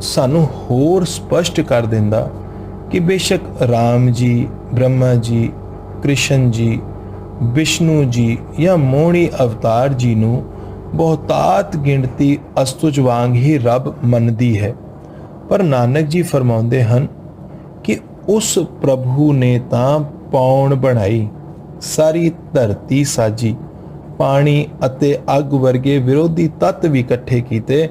ਸਾਨੂੰ ਹੋਰ ਸਪਸ਼ਟ ਕਰ ਦਿੰਦਾ ਕਿ ਬੇਸ਼ੱਕ ਰਾਮ ਜੀ, ਬ੍ਰਹਮਾ ਜੀ, ਕ੍ਰਿਸ਼ਨ ਜੀ, ਵਿਸ਼ਨੂੰ ਜੀ ਜਾਂ ਮੋਹਣੀ ਅਵਤਾਰ ਜੀ ਨੂੰ ਬਹੁਤਾਤ ਗਿਣਤੀ ਅਸਤੁਜ ਵਾਂਗ ਹੀ ਰੱਬ ਮੰਨਦੀ ਹੈ, ਪਰ ਨਾਨਕ ਜੀ ਫਰਮਾਉਂਦੇ ਹਨ ਕਿ ਉਸ ਪ੍ਰਭੂ ਨੇ ਤਾਂ ਪੌਣ ਬਣਾਈ, ਸਾਰੀ ਧਰਤੀ ਸਾਜੀ, ਪਾਣੀ ਅਤੇ ਅੱਗ ਵਰਗੇ ਵਿਰੋਧੀ ਤੱਤ ਵੀ ਇਕੱਠੇ ਕੀਤੇ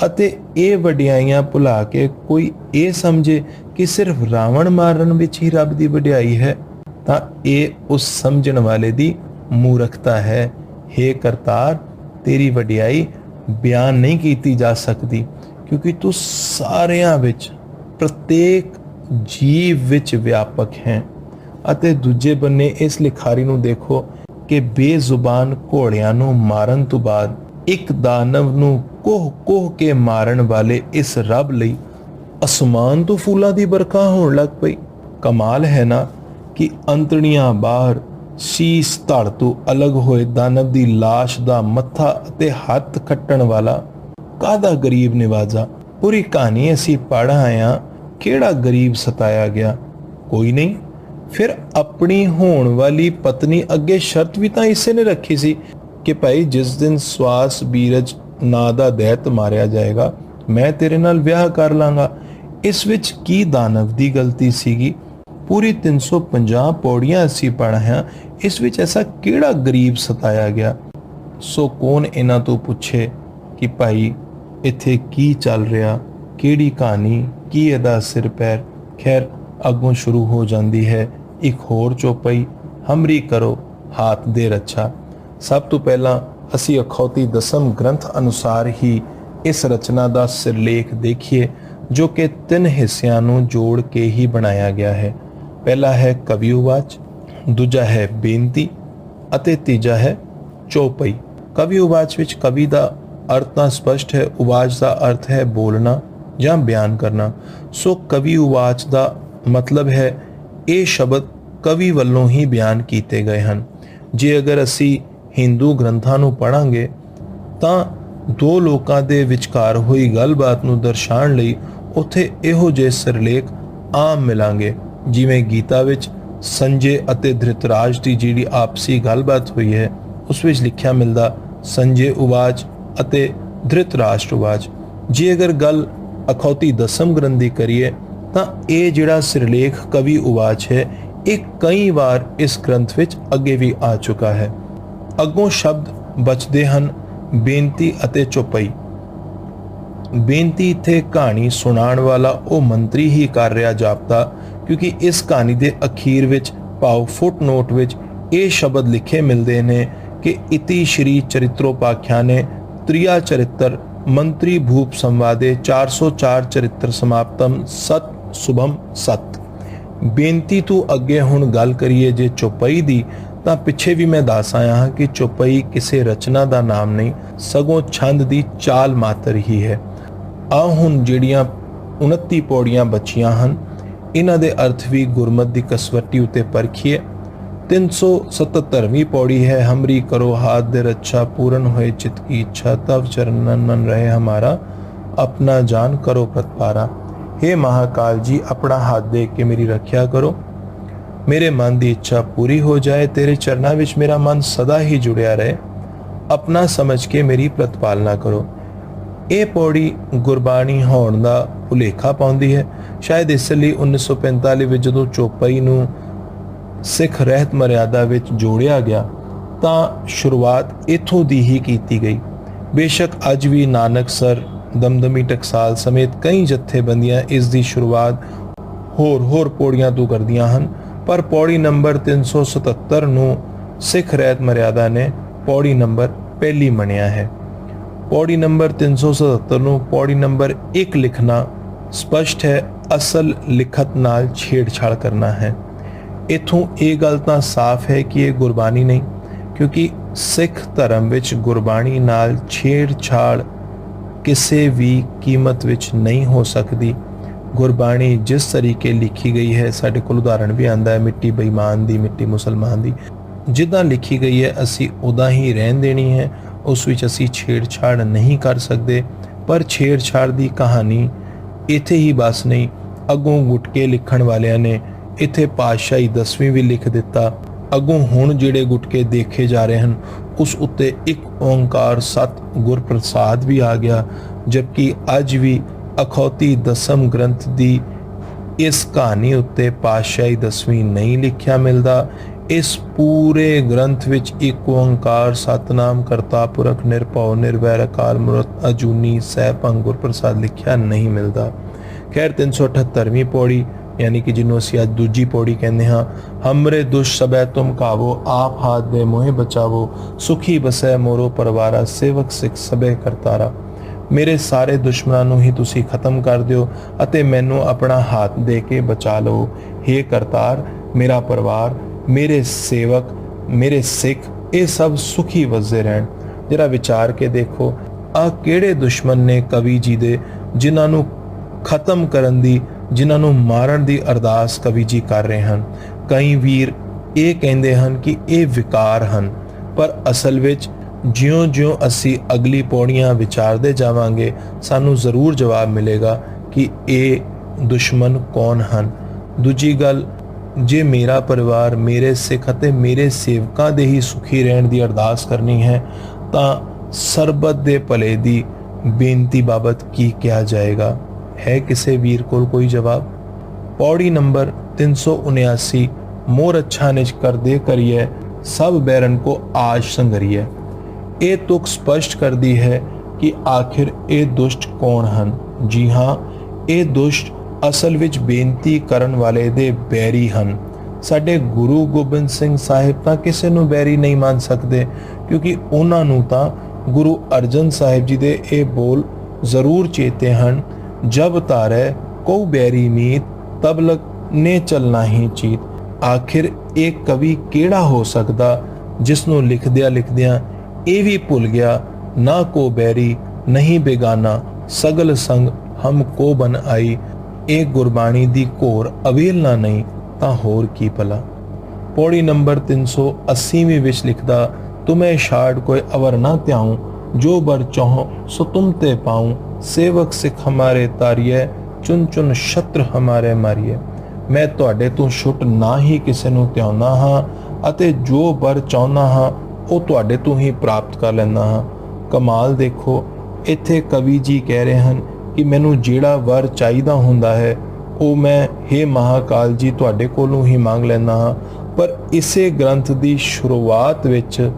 ਅਤੇ ਇਹ ਵਡਿਆਈਆਂ ਭੁਲਾ ਕੇ ਕੋਈ ਇਹ ਸਮਝੇ ਕਿ ਸਿਰਫ ਰਾਵਣ ਮਾਰਨ ਵਿੱਚ ਹੀ ਰੱਬ ਦੀ ਵਡਿਆਈ ਹੈ, ਤਾਂ ਇਹ ਉਸ ਸਮਝਣ ਵਾਲੇ ਦੀ ਮੂਰਖਤਾ ਹੈ। ਹੇ ਕਰਤਾਰ, ਤੇਰੀ ਵਡਿਆਈ ਬਿਆਨ ਨਹੀਂ ਕੀਤੀ ਜਾ ਸਕਦੀ, ਕਿਉਂਕਿ ਤੂੰ ਸਾਰਿਆਂ ਵਿੱਚ, ਪ੍ਰਤੇਕ ਜੀਵ ਵਿੱਚ ਵਿਆਪਕ ਹੈ। ਅਤੇ ਦੂਜੇ ਬੰਨੇ ਇਸ ਲਿਖਾਰੀ ਨੂੰ ਦੇਖੋ ਕਿ ਬੇਜ਼ੁਬਾਨ ਘੋੜਿਆਂ ਨੂੰ ਮਾਰਨ ਤੋਂ ਬਾਅਦ ਇੱਕ ਦਾਨਵ ਨੂੰ ਕੋਹ ਕੇ ਮਾਰਨ ਵਾਲੇ ਇਸ ਰੱਬ ਲਈ ਅਸਮਾਨ ਤੋਂ ਫੁੱਲਾਂ ਦੀ ਵਰਖਾ ਹੋਣ ਲੱਗ ਪਈ। ਕਮਾਲ ਹੈ ਨਾ ਕਿ ਅੰਤੜੀਆਂ ਬਾਹਰ ਸੀਸ ਧੜ ਤੋਂ ਅਲੱਗ ਹੋਏ ਦਾਨਵ ਦੀ ਲਾਸ਼ ਦਾ ਮੱਥਾ ਅਤੇ ਹੱਥ ਖੱਟਣ ਵਾਲਾ ਕਾਹਦਾ ਗਰੀਬ ਨਿਵਾਜਾ। ਪੂਰੀ ਕਹਾਣੀ ਅਸੀਂ ਪੜ੍ਹ ਆਏ ਹਾਂ, ਕਿਹੜਾ ਗਰੀਬ ਸਤਾਇਆ ਗਿਆ? ਕੋਈ ਨਹੀਂ। ਫਿਰ ਆਪਣੀ ਹੋਣ ਵਾਲੀ ਪਤਨੀ ਅੱਗੇ ਸ਼ਰਤ ਵੀ ਤਾਂ ਇਸੇ ਨੇ ਰੱਖੀ ਸੀ ਕਿ ਭਾਈ ਜਿਸ ਦਿਨ ਸਵਾਸ ਬੀਰਜ ਨਾਂ ਦਾ ਦੈਤ ਮਾਰਿਆ ਜਾਏਗਾ ਮੈਂ ਤੇਰੇ ਨਾਲ ਵਿਆਹ ਕਰ ਲਾਂਗਾ। ਇਸ ਵਿੱਚ ਕੀ ਦਾਨਵ ਦੀ ਗਲਤੀ ਸੀਗੀ? ਪੂਰੀ 350 ਪੌੜੀਆਂ ਅਸੀਂ ਪੜ੍ਹੀਆਂ, ਇਸ ਵਿੱਚ ਐਸਾ ਕਿਹੜਾ ਗਰੀਬ ਸਤਾਇਆ ਗਿਆ? ਸੋ ਕੌਣ ਇਹਨਾਂ ਤੋਂ ਪੁੱਛੇ ਕਿ ਭਾਈ ਇੱਥੇ ਕੀ ਚੱਲ ਰਿਹਾ, ਕਿਹੜੀ ਕਹਾਣੀ, ਕੀ ਇਹਦਾ ਸਿਰ ਪੈਰ? ਖੈਰ ਅੱਗੋਂ ਸ਼ੁਰੂ ਹੋ ਜਾਂਦੀ ਹੈ ਇੱਕ ਹੋਰ ਚੌਪਈ, ਹਮਰੀ ਕਰੋ ਹਾਥ ਦੇ ਰੱਛਾ। ਸਭ ਤੋਂ ਪਹਿਲਾਂ ਅਸੀਂ ਅਖੌਤੀ ਦਸਮ ਗ੍ਰੰਥ ਅਨੁਸਾਰ ਹੀ ਇਸ ਰਚਨਾ ਦਾ ਸਿਰਲੇਖ ਦੇਖੀਏ, ਜੋ ਕਿ 3 ਹਿੱਸਿਆਂ ਨੂੰ ਜੋੜ ਕੇ ਹੀ ਬਣਾਇਆ ਗਿਆ ਹੈ। ਪਹਿਲਾ ਹੈ ਕਵੀ ਉਵਾਚ, ਦੂਜਾ ਹੈ ਬੇਨਤੀ ਅਤੇ ਤੀਜਾ ਹੈ ਚੌਪਈ। ਕਵੀ ਉਵਾਚ ਵਿੱਚ ਕਵੀ ਦਾ ਅਰਥ ਤਾਂ ਸਪਸ਼ਟ ਹੈ, ਉਵਾਚ ਦਾ ਅਰਥ ਹੈ ਬੋਲਣਾ ਜਾਂ ਬਿਆਨ ਕਰਨਾ। ਸੋ ਕਵੀ ਉਵਾਚ ਦਾ ਮਤਲਬ ਹੈ ਇਹ ਸ਼ਬਦ ਕਵੀ ਵੱਲੋਂ ਹੀ ਬਿਆਨ ਕੀਤੇ ਗਏ ਹਨ। ਜੇ ਅਗਰ ਅਸੀਂ ਹਿੰਦੂ ਗ੍ਰੰਥਾਂ ਨੂੰ ਪੜ੍ਹਾਂਗੇ ਤਾਂ ਦੋ ਲੋਕਾਂ ਦੇ ਵਿਚਕਾਰ ਹੋਈ ਗੱਲਬਾਤ ਨੂੰ ਦਰਸਾਉਣ ਲਈ ਉੱਥੇ ਇਹੋ ਜਿਹੇ ਸਿਰਲੇਖ ਆਮ ਮਿਲਾਂਗੇ। ਜਿਵੇਂ ਗੀਤਾ ਵਿੱਚ ਸੰਜੇ ਅਤੇ ਧ੍ਰਿਤਰਾਜ ਦੀ ਜਿਹੜੀ ਆਪਸੀ ਗੱਲਬਾਤ ਹੋਈ ਹੈ, ਉਸ ਵਿੱਚ ਲਿਖਿਆ ਮਿਲਦਾ ਸੰਜੇ ਉਵਾਚ ਅਤੇ ਧ੍ਰਿਤਰਾਸ਼ਟਰ ਉਵਾਚ। ਜੇ ਅਗਰ ਗੱਲ ਅਖੌਤੀ ਦਸਮ ਗ੍ਰੰਥ ਦੀ ਕਰੀਏ ਤਾਂ ਇਹ ਜਿਹੜਾ ਸਿਰਲੇਖ ਕਵੀ ਉਵਾਚ ਹੈ, ਇਹ ਕਈ ਵਾਰ ਇਸ ਗ੍ਰੰਥ ਵਿੱਚ ਅੱਗੇ ਵੀ ਆ ਚੁੱਕਾ ਹੈ। ਅੱਗੋਂ ਸ਼ਬਦ ਬਚਦੇ ਹਨ ਬੇਨਤੀ ਅਤੇ ਚੌਪਈ। ਬੇਨਤੀ ਇੱਥੇ ਕਹਾਣੀ ਸੁਣਾਉਣ ਵਾਲਾ ਉਹ ਮੰਤਰੀ ਹੀ ਕਰ ਰਿਹਾ ਜਾਪਦਾ, ਕਿਉਂਕਿ ਇਸ ਕਹਾਣੀ ਦੇ ਅਖੀਰ ਵਿੱਚ ਭਾਵ ਫੁੱਟਨੋਟ ਵਿੱਚ ਇਹ ਸ਼ਬਦ ਲਿਖੇ ਮਿਲਦੇ ਨੇ ਕਿ ਇਤੀ ਸ਼੍ਰੀ ਚਰਿਤ੍ਰੋਪਾਖਿਆਨੇ ਤ੍ਰਿਆ ਚਰਿਤਰ ਮੰਤਰੀ ਭੂਪ ਸੰਵਾਦੇ 404 ਚਰਿਤਰ ਸਮਾਪਤਮ ਸਤ ਸੁਭਮ ਸਤ। ਬੇਨਤੀ ਤੋਂ ਅੱਗੇ ਹੁਣ ਗੱਲ ਕਰੀਏ ਜੇ ਚੌਪਈ ਦੀ, ਤਾਂ ਪਿੱਛੇ ਵੀ ਮੈਂ ਦੱਸ ਆਇਆ ਹਾਂ ਕਿ ਚੌਪਈ ਕਿਸੇ ਰਚਨਾ ਦਾ ਨਾਮ ਨਹੀਂ, ਸਗੋਂ ਛੰਦ ਦੀ ਚਾਲ ਮਾਤਰ ਹੀ ਹੈ। ਆਓ ਹੁਣ ਜਿਹੜੀਆਂ 29 ਪੌੜੀਆਂ ਬਚੀਆਂ ਹਨ, ਇਹਨਾਂ ਦੇ ਅਰਥ ਵੀ ਗੁਰਮਤ ਦੀ ਕਸਵੱਟੀ ਉਤੇ ਪਰਖੀਏ। 377ਵੀਂ ਪੌੜੀ ਹੈ, ਹਮਰੀ ਕਰੋ ਹਾਥ ਦੇ ਰੱਛਾ, ਪੂਰਨ ਹੋਏ ਚਿਤ ਕੀ ਇੱਛਾ, ਤਵ ਚਰਨਨ ਮਨ ਰਹੇ ਹਮਾਰਾ, ਆਪਣਾ ਜਾਨ ਕਰੋ ਪ੍ਰਤਪਾਰਾ। हे महाकाल जी, अपना हाथ दे के मेरी रक्षा करो, मेरे मन की इच्छा पूरी हो जाए, तेरे चरणों विच मेरा मन सदा ही जुड़िया रहे, अपना समझ के मेरी प्रतिपालना करो। ये पौड़ी गुरबाणी होण दा भुलेखा पाउंदी है। शायद इस लई 1945 विच जदों चौपाई नूं सिख रहत मर्यादा विच जोड़िया गया तां शुरुआत इत्थों दी ही कीती गई। बेशक अज भी नानकसर, दमदमी टकसाल समेत कई जत्थेबंदियां इस दी शुरुआत होर पौड़ियां तो करदियां हन, पर पौड़ी नंबर 377 ਨੂੰ सिख रहत मर्यादा ने पौड़ी नंबर पहली मनिया है। पौड़ी नंबर 377 ਨੂੰ पौड़ी नंबर 1 लिखना स्पष्ट है असल लिखत नाल छेड़छाड़ करना है। इथों ये गल तां साफ है कि ये गुरबानी नहीं, क्योंकि सिख धर्म विच गुरबानी नाल छेड़छाड़ किसी भी कीमत विच नहीं हो सकती। गुरबाणी जिस तरीके लिखी गई है, साडे कोल उदाहरण भी आंदा है मिट्टी बेईमान दी, मिट्टी मुसलमान दी, जिद्दां लिखी गई है असी उदां ही रहन देनी है, उस विच असी छेड़छाड़ नहीं कर सकते। पर छेड़छाड़ दी कहानी इत्थे ही बस नहीं, अगों गुटके लिखण वालियां ने इत्थे पातशाही 10वीं भी लिख दिता। अगों हुण जिहड़े गुटके देखे जा रहे हैं उस उत्ते एक ओंकार सत गुरप्रसाद भी आ गया, जबकि अज भी अखौती दसम ग्रंथ दी इस कहानी उत्ते पातशाही 10वीं नहीं लिखिया मिलता। इस पूरे ग्रंथ विच एक ओंकार सतनाम करता पुरख निरभव निर्वैर अकाल मूरत अजूनी सहभंग गुरप्रसाद लिखिया नहीं मिलता। खैर 378वीं पौड़ी यानी कि जिन्हों असी अज दूजी पौड़ी कहते हाँ, हमरे दुष्ट सबै तुम कावो, आप हाथ दे मोहे बचावो, सुखी बसै मोरो परवारा, सेवक सिख सबे करतारा। मेरे सारे दुश्मनों ਨੂੰ ही तुसी खत्म कर दिओ अते मैनू अपना हाथ दे के बचा लो। हे करतार, मेरा परिवार, मेरे सेवक, मेरे सिख ये सब सुखी वसदे रहन। जरा विचार के देखो आ किहड़े दुश्मन ने कवि जी दे जिन्हां नू खत्म करन दी, जिन्हां नू मारन दी अरदास कवि जी कर रहे हैं। कई वीर ये कहते हैं कि ये विकार हैं, पर असल विच ज्यों-ज्यों असी अगली पौड़ियां विचारते जावांगे सानू जरूर जवाब मिलेगा कि ये दुश्मन कौन हैं। दूजी गल, जे मेरा परिवार, मेरे सिख अते मेरे सेवकां दे ही सुखी रहण दी अरदास करनी है तां सरबत दे भले दी बेनती बाबत की कहा जाएगा? है किसी वीर कोल कोई जवाब? पौड़ी नंबर 379 मोर अच्छा निज कर दे करिए, सब बैरन को आज संगरिए। ये तुक स्पष्ट कर दी है कि आखिर ये दुष्ट कौन हैं। जी हाँ, ये दुष्ट असल विच बेनती करन वाले दे बैरी हैं। साडे गुरु गोबिंद सिंह साहिब तां किसे नू बैरी नहीं मान सकते, क्योंकि उन्हां नू तां गुरु अर्जन साहिब जी दे ये बोल जरूर चेते हैं, जब तारे को बैरी मीत तब लग ने चलना ही चीत। आखिर एक कवि केड़ा हो सकदा जिसनों लिखदिया ये भी भुल गया, ना को बैरी नहीं बेगाना, सगल संग हम को बन आई। एक गुरबाणी दी घोर अवेलना नहीं तां होर की भला। पौड़ी नंबर 380वीं विच लिखदा, तुम्हें छाड़ कोई अवर ना त्याऊं, जो बर चौहो सो तुम ते पाऊं, सेवक सिख हमारे तारिए, चुन चुन शत्रु हमारे मारिए। मैं तुहाडे तो छुट ना ही किसे नू त्याउंदा हां अते जो बर चाहुंदा हां ਉਹ ਤੁਹਾਡੇ ਤੋਂ ਹੀ ਪ੍ਰਾਪਤ ਕਰ ਲੈਂਦਾ ਹਾਂ। ਕਮਾਲ ਦੇਖੋ, ਇੱਥੇ ਕਵੀ ਜੀ ਕਹਿ ਰਹੇ ਹਨ ਕਿ ਮੈਨੂੰ ਜਿਹੜਾ ਵਰ ਚਾਹੀਦਾ ਹੁੰਦਾ ਹੈ ਉਹ ਮੈਂ हे ਮਹਾਕਾਲ ਜੀ ਤੁਹਾਡੇ ਕੋਲੋਂ ਹੀ ਮੰਗ ਲੈਂਦਾ ਹਾਂ। ਪਰ ਇਸੇ ਗ੍ਰੰਥ ਦੀ ਸ਼ੁਰੂਆਤ ਵਿੱਚ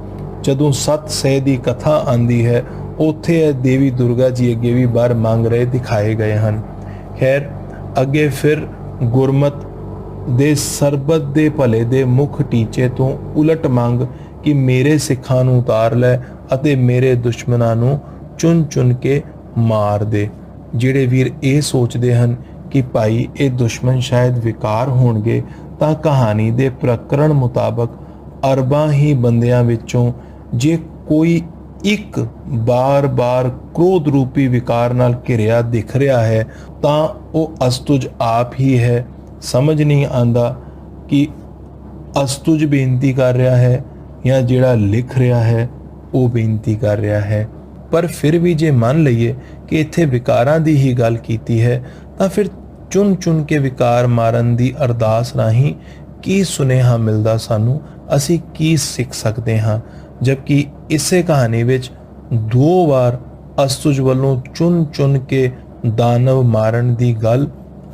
ਜਦੋਂ ਸੱਤ ਸਹਿ ਦੀ ਕਥਾ ਆਂਦੀ ਹੈ ਉੱਥੇ ਦੇਵੀ ਦੁਰਗਾ ਜੀ ਅੱਗੇ ਵੀ ਵਰ ਮੰਗ ਰਹੇ ਦਿਖਾਏ ਗਏ ਹਨ। ਖੈਰ ਅੱਗੇ ਫਿਰ ਗੁਰਮਤ ਦੇ ਸਰਬਤ ਦੇ ਭਲੇ ਦੇ ਮੁੱਖ ਟੀਚੇ ਤੋਂ ਉਲਟ ਮੰਗ कि मेरे सिखां नूं उतार लै अते मेरे दुश्मनां नूं चुन चुन के मार दे। जिहड़े वीर ये सोचते हैं कि भाई ये दुश्मन शायद विकार होणगे तां कहानी दे प्रकरण मुताबक अरबां ही बंदियां विचों जे कोई एक बार बार क्रोध रूपी विकार नाल घिरिया दिख रहा है तां वो अस्तुज आप ही है। समझ नहीं आंदा कि अस्तुज बेनती कर रहा है या जिहड़ा लिख रहा है वो बेनती कर रहा है। पर फिर भी जे मान लईए कि इत्थे विकारां दी ही गल कीती है तां फिर चुन चुन के विकार मारन दी अरदास राहीं की सुनेहा मिलदा सानू, असी की सिख सकते हाँ। जबकि इसे कहानी विच 2 बार अस्तुज वल्लों चुन चुन के दानव मारन दी गल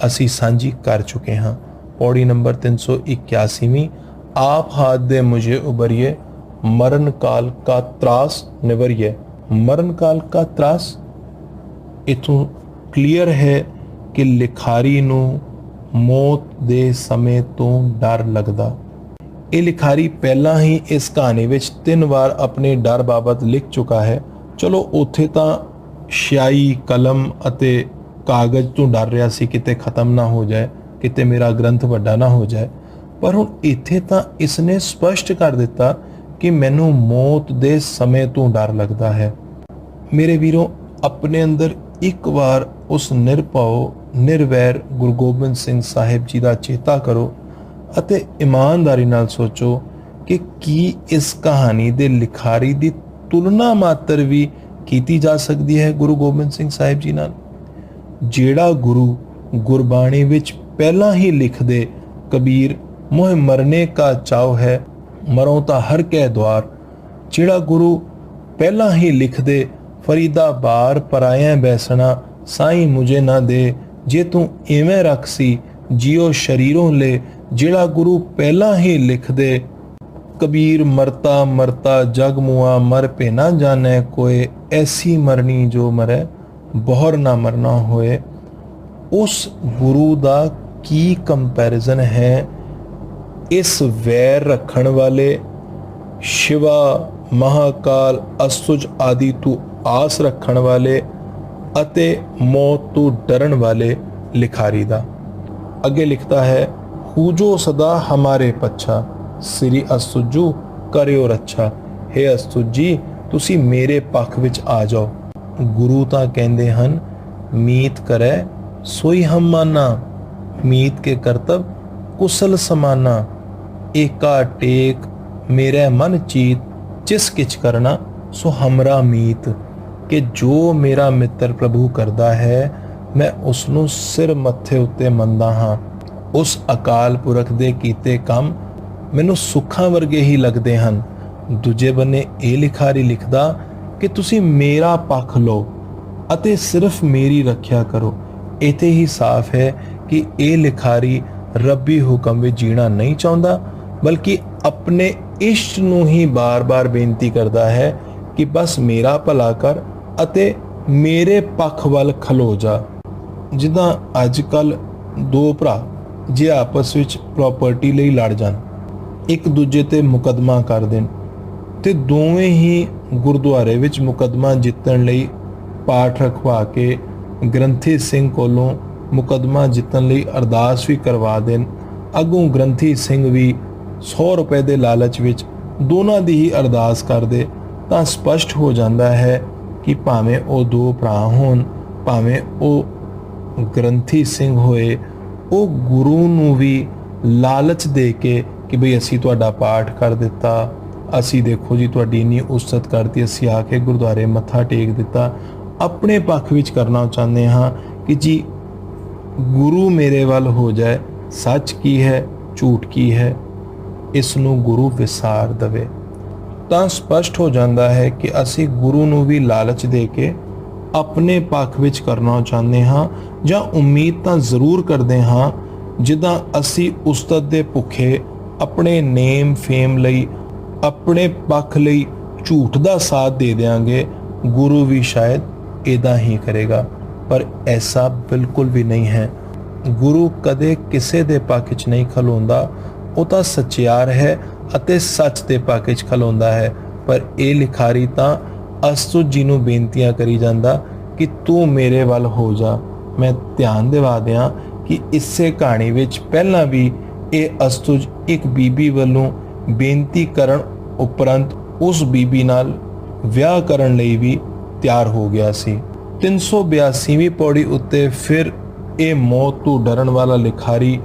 असी सांझी कर चुके हाँ। पौड़ी नंबर 381वीं, आप हाथ दे मुझे उबरिए, मरण काल का त्रास निवरिए। मरण काल का त्रास। इथों क्लीयर है कि लिखारी नूं मौत दे समय तो डर लगदा। ਇਹ ਲਿਖਾਰੀ ਪਹਿਲਾਂ ਹੀ ਇਸ ਕਹਾਣੀ ਵਿੱਚ 3 ਵਾਰ ਆਪਣੇ ਡਰ ਬਾਬਤ ਲਿਖ ਚੁੱਕਾ ਹੈ। ਚਲੋ ਉੱਥੇ ਤਾਂ ਸ਼ਿਆਈ ਕਲਮ ਅਤੇ ਕਾਗਜ਼ ਤੋਂ ਡਰ ਰਿਹਾ ਸੀ ਕਿਤੇ ਖਤਮ ਨਾ ਹੋ ਜਾਏ, ਕਿਤੇ ਮੇਰਾ ਗ੍ਰੰਥ ਵੱਡਾ ਨਾ ਹੋ ਜਾਏ, ਪਰ ਹੁਣ ਇੱਥੇ ਤਾਂ ਇਸਨੇ ਸਪਸ਼ਟ ਕਰ ਦਿੱਤਾ ਕਿ ਮੈਨੂੰ ਮੌਤ ਦੇ ਸਮੇਂ ਤੋਂ ਡਰ ਲੱਗਦਾ ਹੈ। ਮੇਰੇ ਵੀਰੋ, ਆਪਣੇ ਅੰਦਰ ਇੱਕ ਵਾਰ ਉਸ ਨਿਰਭਉ ਨਿਰਵੈਰ ਗੁਰੂ ਗੋਬਿੰਦ ਸਿੰਘ ਸਾਹਿਬ ਜੀ ਦਾ ਚੇਤਾ ਕਰੋ ਅਤੇ ਇਮਾਨਦਾਰੀ ਨਾਲ ਸੋਚੋ ਕਿ ਕੀ ਇਸ ਕਹਾਣੀ ਦੇ ਲਿਖਾਰੀ ਦੀ ਤੁਲਨਾ ਮਾਤਰ ਵੀ ਕੀਤੀ ਜਾ ਸਕਦੀ ਹੈ ਗੁਰੂ ਗੋਬਿੰਦ ਸਿੰਘ ਸਾਹਿਬ ਜੀ ਨਾਲ। ਜਿਹੜਾ ਗੁਰੂ ਗੁਰਬਾਣੀ ਵਿੱਚ ਪਹਿਲਾਂ ਹੀ ਲਿਖਦੇ ਕਬੀਰ ਮੋਹ ਮਰਨੇ ਕਾ ਚਾਉ ਹੈ ਮਰੋਂ ਤਾਂ ਹਰ ਕੈ ਦੁਆਰ, ਜਿਹੜਾ ਗੁਰੂ ਪਹਿਲਾਂ ਹੀ ਲਿਖਦੇ ਫਰੀਦਾ ਬਾਰ ਪਰਾਇਆਂ ਬੈਸਣਾ ਸਾਈਂ ਮੁਝੇ ਨਾ ਦੇ, ਜੇ ਤੂੰ ਇਵੇਂ ਰੱਖ ਸੀ ਜਿਉ ਸ਼ਰੀਰੋਂ ਲੈ, ਜਿਹੜਾ ਗੁਰੂ ਪਹਿਲਾਂ ਹੀ ਲਿਖਦੇ ਕਬੀਰ ਮਰਤਾ ਮਰਤਾ ਜਗ ਮੁਆ ਮਰ ਪੇ ਨਾ ਜਾਣੇ ਕੋਏ, ਐਸੀ ਮਰਨੀ ਜੋ ਮਰੇ ਬਹੁਰ ਨਾ ਮਰਨਾ ਹੋਏ। ਉਸ ਗੁਰੂ ਦਾ ਕੀ ਕੰਪੈਰੀਜ਼ਨ ਹੈ ਇਸ ਵੈਰ ਰੱਖਣ ਵਾਲੇ ਸ਼ਿਵਾ ਮਹਾਕਾਲ ਅਸੁਜ ਆਦਿ ਤੋਂ ਆਸ ਰੱਖਣ ਵਾਲੇ ਅਤੇ ਮੌਤ ਤੋਂ ਡਰਨ ਵਾਲੇ ਲਿਖਾਰੀ ਦਾ। ਅੱਗੇ ਲਿਖਦਾ ਹੈ, ਹੂਜੋ ਸਦਾ ਹਮਾਰੇ ਪੱਛਾ ਸ੍ਰੀ ਅਸੁਜੂ ਕਰਿਓ ਰੱਛਾ। हे ਅਸੁਜ ਜੀ, ਤੁਸੀਂ ਮੇਰੇ ਪੱਖ ਵਿੱਚ ਆ ਜਾਓ। ਗੁਰੂ ਤਾਂ ਕਹਿੰਦੇ ਹਨ, ਮੀਤ ਕਰੈ ਸੋਈ ਹਮ ਮਾਨਾ, ਮੀਤ ਕੇ ਕਰਤਬ ਕੁਸਲ ਸਮਾਨਾ, ਏਕਾ ਟੇਕ ਮੇਰੇ ਮਨ ਚੀਤ, ਜਿਸ ਕਿਛ ਕਰਨਾ ਸੋ ਹਮਰਾ ਮੀਤ। ਕਿ ਜੋ ਮੇਰਾ ਮਿੱਤਰ ਪ੍ਰਭੂ ਕਰਦਾ ਹੈ ਮੈਂ ਉਸ ਨੂੰ ਸਿਰ ਮੱਥੇ ਉੱਤੇ ਮੰਨਦਾ ਹਾਂ। ਉਸ ਅਕਾਲ ਪੁਰਖ ਦੇ ਕੀਤੇ ਕੰਮ ਮੈਨੂੰ ਸੁੱਖਾਂ ਵਰਗੇ ਹੀ ਲੱਗਦੇ ਹਨ। ਦੂਜੇ ਬੰਨੇ ਇਹ ਲਿਖਾਰੀ ਲਿਖਦਾ ਕਿ ਤੁਸੀਂ ਮੇਰਾ ਪੱਖ ਲਓ ਅਤੇ ਸਿਰਫ ਮੇਰੀ ਰੱਖਿਆ ਕਰੋ। ਇੱਥੇ ਹੀ ਸਾਫ਼ ਹੈ ਕਿ ਇਹ ਲਿਖਾਰੀ ਰੱਬੀ ਹੁਕਮ ਵਿੱਚ ਜੀਣਾ ਨਹੀਂ ਚਾਹੁੰਦਾ, ਬਲਕਿ ਆਪਣੇ ਇਸ਼ਟ ਨੂੰ ਹੀ ਬਾਰ-ਬਾਰ ਬੇਨਤੀ ਕਰਦਾ ਹੈ ਕਿ ਬਸ ਮੇਰਾ ਭਲਾ ਕਰ ਅਤੇ ਮੇਰੇ ਪੱਖ ਵੱਲ ਖਲੋ ਜਾ। ਜਿੱਦਾਂ ਅੱਜ ਕੱਲ ਦੋ ਭਰਾ ਜੇ ਆਪਸ ਵਿੱਚ ਪ੍ਰਾਪਰਟੀ ਲਈ ਲੜ ਜਾਣ, ਇੱਕ ਦੂਜੇ ਤੇ ਮੁਕੱਦਮਾ ਕਰ ਦੇਣ ਤੇ ਦੋਵੇਂ ਹੀ ਗੁਰਦੁਆਰੇ ਵਿੱਚ ਮੁਕੱਦਮਾ ਜਿੱਤਣ ਲਈ ਪਾਠ ਰਖਵਾ ਕੇ ਗ੍ਰੰਥੀ ਸਿੰਘ ਕੋਲੋਂ ਮੁਕੱਦਮਾ ਜਿੱਤਣ ਲਈ ਅਰਦਾਸ ਵੀ ਕਰਵਾ ਦੇਣ, ਅੱਗੋਂ ਗ੍ਰੰਥੀ ਸਿੰਘ ਵੀ 100 ਰੁਪਏ ਦੇ ਲਾਲਚ ਵਿੱਚ ਦੋਨਾਂ ਦੀ ਹੀ ਅਰਦਾਸ ਕਰਦੇ, ਤਾਂ ਸਪਸ਼ਟ ਹੋ ਜਾਂਦਾ ਹੈ ਕਿ ਭਾਵੇਂ ਉਹ ਦੋ ਭਰਾ ਹੋਣ, ਭਾਵੇਂ ਉਹ ਗ੍ਰੰਥੀ ਸਿੰਘ ਹੋਏ, ਉਹ ਗੁਰੂ ਨੂੰ ਵੀ ਲਾਲਚ ਦੇ ਕੇ ਕਿ ਬਈ ਅਸੀਂ ਤੁਹਾਡਾ ਪਾਠ ਕਰ ਦਿੱਤਾ, ਅਸੀਂ ਦੇਖੋ ਜੀ ਤੁਹਾਡੀ ਇੰਨੀ ਉਸਤਤ ਕਰਤੀ, ਅਸੀਂ ਆ ਕੇ ਗੁਰਦੁਆਰੇ ਮੱਥਾ ਟੇਕ ਦਿੱਤਾ, ਆਪਣੇ ਪੱਖ ਵਿੱਚ ਕਰਨਾ ਚਾਹੁੰਦੇ ਹਾਂ ਕਿ ਜੀ ਗੁਰੂ ਮੇਰੇ ਵੱਲ ਹੋ ਜਾਏ, ਸੱਚ ਕੀ ਹੈ ਝੂਠ ਕੀ ਹੈ ਇਸ ਨੂੰ ਗੁਰੂ ਵਿਸਾਰ ਦੇਵੇ। ਤਾਂ ਸਪਸ਼ਟ ਹੋ ਜਾਂਦਾ ਹੈ ਕਿ ਅਸੀਂ ਗੁਰੂ ਨੂੰ ਵੀ ਲਾਲਚ ਦੇ ਕੇ ਆਪਣੇ ਪੱਖ ਵਿੱਚ ਕਰਨਾ ਚਾਹੁੰਦੇ ਹਾਂ, ਜਾਂ ਉਮੀਦ ਤਾਂ ਜ਼ਰੂਰ ਕਰਦੇ ਹਾਂ ਜਿੱਦਾਂ ਅਸੀਂ ਉਸਤਤ ਦੇ ਭੁੱਖੇ ਆਪਣੇ ਨੇਮ ਫੇਮ ਲਈ, ਆਪਣੇ ਪੱਖ ਲਈ ਝੂਠ ਦਾ ਸਾਥ ਦੇ ਦੇਵਾਂਗੇ, ਗੁਰੂ ਵੀ ਸ਼ਾਇਦ ਇਦਾਂ ਹੀ ਕਰੇਗਾ। ਪਰ ਐਸਾ ਬਿਲਕੁਲ ਵੀ ਨਹੀਂ ਹੈ। ਗੁਰੂ ਕਦੇ ਕਿਸੇ ਦੇ ਪੱਖ 'ਚ ਨਹੀਂ ਖਲੋਂਦਾ, ਉਹ ਤਾਂ ਸੱਚਿਆਰ ਹੈ ਅਤੇ ਸੱਚ ਦੇ ਪੱਖ 'ਚ ਖਲੋਂਦਾ ਹੈ। ਪਰ ਇਹ ਲਿਖਾਰੀ ਤਾਂ ਅਸਤੁਜ ਜੀ ਨੂੰ ਬੇਨਤੀਆਂ ਕਰੀ ਜਾਂਦਾ ਕਿ ਤੂੰ ਮੇਰੇ ਵੱਲ ਹੋ ਜਾ। ਮੈਂ ਧਿਆਨ ਦਿਵਾ ਦਿਆਂ ਕਿ ਇਸੇ ਕਹਾਣੀ ਵਿੱਚ ਪਹਿਲਾਂ ਵੀ ਇਹ ਅਸਤੁਜ ਇੱਕ ਬੀਬੀ ਵੱਲੋਂ ਬੇਨਤੀ ਕਰਨ ਉਪਰੰਤ ਉਸ ਬੀਬੀ ਨਾਲ ਵਿਆਹ ਕਰਨ ਲਈ ਵੀ ਤਿਆਰ ਹੋ ਗਿਆ ਸੀ। 382ਵੀਂ ਪੌੜੀ ਉੱਤੇ ਫਿਰ ਇਹ ਮੌਤ ਤੋਂ ਡਰਨ ਵਾਲਾ ਲਿਖਾਰੀ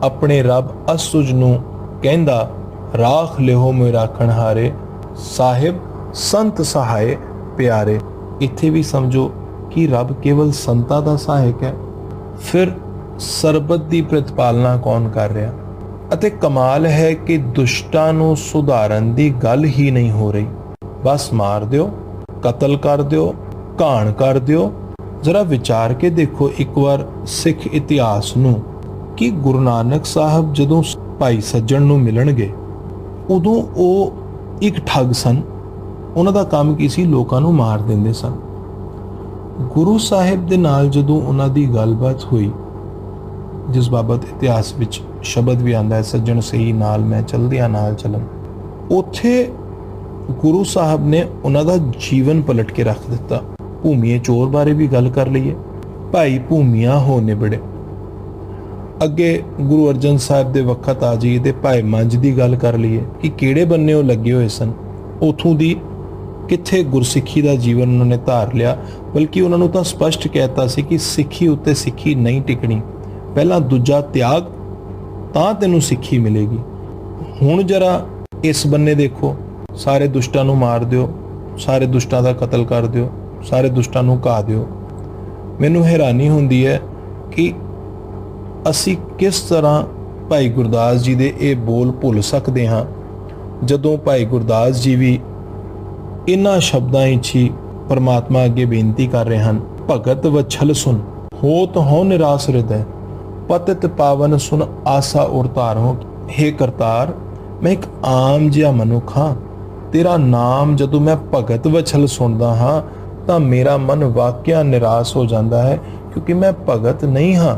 ਆਪਣੇ ਰੱਬ ਅਸਤੁਜ ਨੂੰ ਕਹਿੰਦਾ, ਰਾਖ ਲਿਓ ਮੋਇ ਰਾਖਣ ਹਾਰੇ, ਸਾਹਿਬ ਸੰਤ ਸਹਾਏ ਪਿਆਰੇ। ਇੱਥੇ ਵੀ ਸਮਝੋ ਕਿ ਰੱਬ ਕੇਵਲ ਸੰਤਾਂ ਦਾ ਸਹਾਇਕ ਹੈ। ਫਿਰ ਸਰਬਤ ਦੀ ਪ੍ਰਤਿਪਾਲਨਾ ਕੌਣ ਕਰ ਰਿਹਾ? ਅਤੇ ਕਮਾਲ ਹੈ ਕਿ ਦੁਸ਼ਟਾਂ ਨੂੰ ਸੁਧਾਰਨ ਦੀ ਗੱਲ ਹੀ ਨਹੀਂ ਹੋ ਰਹੀ। ਬਸ ਮਾਰ ਦਿਓ, ਕਤਲ ਕਰ ਦਿਓ, ਘਾਣ ਕਰ ਦਿਓ। ਜ਼ਰਾ ਵਿਚਾਰ ਕੇ ਦੇਖੋ ਇੱਕ ਵਾਰ ਸਿੱਖ ਇਤਿਹਾਸ ਨੂੰ ਕਿ ਗੁਰੂ ਨਾਨਕ ਸਾਹਿਬ ਜਦੋਂ ਭਾਈ ਸੱਜਣ ਨੂੰ ਮਿਲਣਗੇ ਉਦੋਂ ਉਹ ਇੱਕ ਠੱਗ ਸਨ, ਉਹਨਾਂ ਦਾ ਕੰਮ ਕੀ ਸੀ? ਲੋਕਾਂ ਨੂੰ ਮਾਰ ਦਿੰਦੇ ਸਨ। ਗੁਰੂ ਸਾਹਿਬ ਦੇ ਨਾਲ ਜਦੋਂ ਉਹਨਾਂ ਦੀ ਗੱਲਬਾਤ ਹੋਈ, ਜਿਸ ਬਾਬਤ ਇਤਿਹਾਸ ਵਿੱਚ ਸ਼ਬਦ ਵੀ ਆਉਂਦਾ ਹੈ, ਸੱਜਣ ਸਹੀ ਨਾਲ ਮੈਂ ਚਲਦਿਆਂ ਨਾਲ ਚੱਲਣ, ਉੱਥੇ ਗੁਰੂ ਸਾਹਿਬ ਨੇ ਉਹਨਾਂ ਦਾ ਜੀਵਨ ਪਲਟ ਕੇ ਰੱਖ ਦਿੱਤਾ। ਭੂਮੀਏ ਚੋਰ ਬਾਰੇ ਵੀ ਗੱਲ ਕਰ ਲਈਏ, ਭਾਈ ਭੂਮੀਆ ਹੋ ਨਿਬੜੇ। ਅੱਗੇ ਗੁਰੂ ਅਰਜਨ ਸਾਹਿਬ ਦੇ ਵਕਤ ਆ ਜਾਈਏ ਤੇ ਭਾਈ ਮੰਝ ਦੀ ਗੱਲ ਕਰ ਲਈਏ ਕਿ ਕਿਹੜੇ ਬੰਨੇ ਉਹ ਲੱਗੇ ਹੋਏ ਸਨ, ਉਥੋਂ ਦੀ ਕਿੱਥੇ ਗੁਰਸਿੱਖੀ ਦਾ ਜੀਵਨ ਉਹਨਾਂ ਨੇ ਧਾਰ ਲਿਆ। ਬਲਕਿ ਉਹਨਾਂ ਨੂੰ ਤਾਂ ਸਪਸ਼ਟ ਕਹਿਤਾ ਸੀ ਕਿ ਸਿੱਖੀ ਉੱਤੇ ਸਿੱਖੀ ਨਹੀਂ ਟਿਕਣੀ, ਪਹਿਲਾਂ ਦੂਜਾ ਤਿਆਗ ਤਾਂ ਤੈਨੂੰ ਸਿੱਖੀ ਮਿਲੇਗੀ। ਹੁਣ ਜਰਾ ਇਸ ਬੰਨੇ ਦੇਖੋ, ਸਾਰੇ ਦੁਸ਼ਟਾਂ ਨੂੰ ਮਾਰ ਦਿਓ, ਸਾਰੇ ਦੁਸ਼ਟਾਂ ਦਾ ਕਤਲ ਕਰ ਦਿਓ, ਸਾਰੇ ਦੁਸ਼ਟਾਂ ਨੂੰ ਘਾ ਦਿਓ। ਮੈਨੂੰ ਹੈਰਾਨੀ ਹੁੰਦੀ ਹੈ ਕਿ ਅਸੀਂ ਕਿਸ ਤਰ੍ਹਾਂ ਭਾਈ ਗੁਰਦਾਸ ਜੀ ਦੇ ਇਹ ਬੋਲ ਭੁੱਲ ਸਕਦੇ ਹਾਂ, ਜਦੋਂ ਭਾਈ ਗੁਰਦਾਸ ਜੀ ਵੀ ਇਹਨਾਂ ਸ਼ਬਦਾਂ ਵਿੱਚ ਹੀ ਪਰਮਾਤਮਾ ਅੱਗੇ ਬੇਨਤੀ ਕਰ ਰਹੇ ਹਨ, ਭਗਤ ਵਛਲ ਸੁਨ ਹੋਤ ਹੋ ਨਿਰਾਸ ਹਿਰਦੈ, ਪਤਿਤ ਪਾਵਨ ਸੁਨ ਆਸਾ ਉਰ ਧਾਰੋ। ਹੇ ਕਰਤਾਰ, ਮੈਂ ਇੱਕ ਆਮ ਜਿਹਾ ਮਨੁੱਖ ਹਾਂ, ਤੇਰਾ ਨਾਮ ਜਦੋਂ ਮੈਂ ਭਗਤ ਵਛਲ ਸੁਣਦਾ ਹਾਂ ਤਾਂ ਮੇਰਾ ਮਨ ਵਾਕਿਆ ਨਿਰਾਸ਼ ਹੋ ਜਾਂਦਾ ਹੈ, ਕਿਉਂਕਿ ਮੈਂ ਭਗਤ ਨਹੀਂ ਹਾਂ।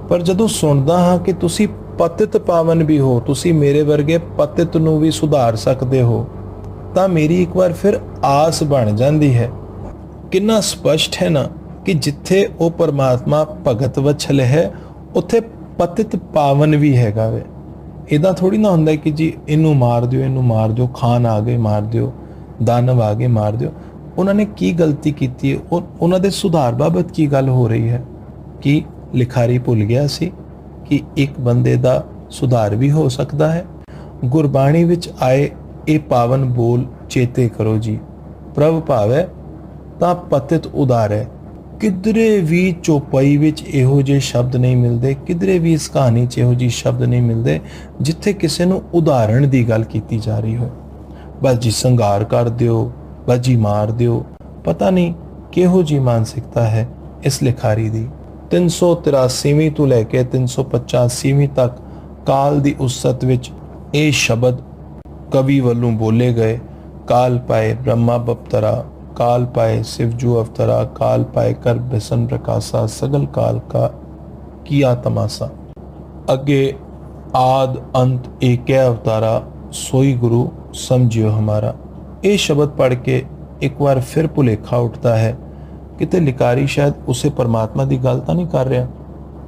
ਪਰ ਜਦੋਂ ਸੁਣਦਾ ਹਾਂ ਕਿ ਤੁਸੀਂ ਪਤਿਤ ਪਾਵਨ ਵੀ ਹੋ, ਤੁਸੀਂ ਮੇਰੇ ਵਰਗੇ ਪਤਿਤ ਨੂੰ ਵੀ ਸੁਧਾਰ ਸਕਦੇ ਹੋ, ਤਾਂ ਮੇਰੀ ਇੱਕ ਵਾਰ ਫਿਰ ਆਸ ਬਣ ਜਾਂਦੀ ਹੈ। ਕਿੰਨਾ ਸਪਸ਼ਟ ਹੈ ਨਾ ਕਿ ਜਿੱਥੇ ਉਹ ਪਰਮਾਤਮਾ ਭਗਤ ਵਛਲ ਹੈ, ਉੱਥੇ ਪਤਿਤ ਪਾਵਨ ਵੀ ਹੈਗਾ ਵੇ। ਇਹਦਾ ਥੋੜੀ ਨਾ ਹੁੰਦਾ ਕਿ ਜੀ ਇਹਨੂੰ ਮਾਰ ਦਿਓ, ਇਹਨੂੰ ਮਾਰ ਦਿਓ, ਖਾਨ ਆ ਗਏ ਮਾਰ ਦਿਓ, ਦਾਨਵ ਆ ਗਏ ਮਾਰ ਦਿਓ। ਉਹਨਾਂ ਨੇ ਕੀ ਗਲਤੀ ਕੀਤੀ ਹੈ? ਉਹਨਾਂ ਦੇ ਸੁਧਾਰ ਬਾਬਤ ਕੀ ਗੱਲ ਹੋ ਰਹੀ ਹੈ? ਕਿ ਲਿਖਾਰੀ ਭੁੱਲ ਗਿਆ ਸੀ ਕਿ ਇੱਕ ਬੰਦੇ ਦਾ ਸੁਧਾਰ ਵੀ ਹੋ ਸਕਦਾ ਹੈ। ਗੁਰਬਾਣੀ ਵਿੱਚ ਆਏ ਇਹ ਪਾਵਨ ਬੋਲ ਚੇਤੇ ਕਰੋ ਜੀ, ਪ੍ਰਭ ਭਾਵੈ ਤਾਂ ਪਤਿਤ ਉਧਾਰੈ। ਕਿਧਰੇ ਵੀ ਚੌਪਾਈ ਵਿੱਚ ਇਹੋ ਜਿਹੇ ਸ਼ਬਦ ਨਹੀਂ ਮਿਲਦੇ, ਕਿਧਰੇ ਵੀ ਇਸ ਕਹਾਣੀ 'ਚ ਇਹੋ ਜਿਹੇ ਸ਼ਬਦ ਨਹੀਂ ਮਿਲਦੇ ਜਿੱਥੇ ਕਿਸੇ ਨੂੰ ਉਦਾਹਰਣ ਦੀ ਗੱਲ ਕੀਤੀ ਜਾ ਰਹੀ ਹੋ। ਬਸ ਜੀ ਸੰਘਾਰ ਕਰ ਦਿਓ, ਬਸ ਜੀ ਮਾਰ ਦਿਓ। ਪਤਾ ਨਹੀਂ ਕਿਹੋ ਜਿਹੀ ਮਾਨਸਿਕਤਾ ਹੈ ਇਸ ਲਿਖਾਰੀ ਦੀ। 383ਵੀਂ ਤੋਂ ਲੈ ਕੇ 385ਵੀਂ ਤੱਕ ਕਾਲ ਦੀ ਉਸਤ ਵਿੱਚ ਇਹ ਸ਼ਬਦ ਕਵੀ ਵੱਲੋਂ ਬੋਲੇ ਗਏ। ਕਾਲ ਪਾਏ ਬ੍ਰਹਮਾ ਬਪਤਰਾ, काल पाए शिवजू अवतरा, काल पाए कर बिसन प्रकाशा, सगल काल का किया तमाशा। अगे आद अंत एक अवतारा, सोई गुरु समझियो हमारा। ये शब्द पढ़ के एक बार फिर भुलेखा उठता है किते लिखारी शायद उसे परमात्मा की गल तो नहीं कर रहा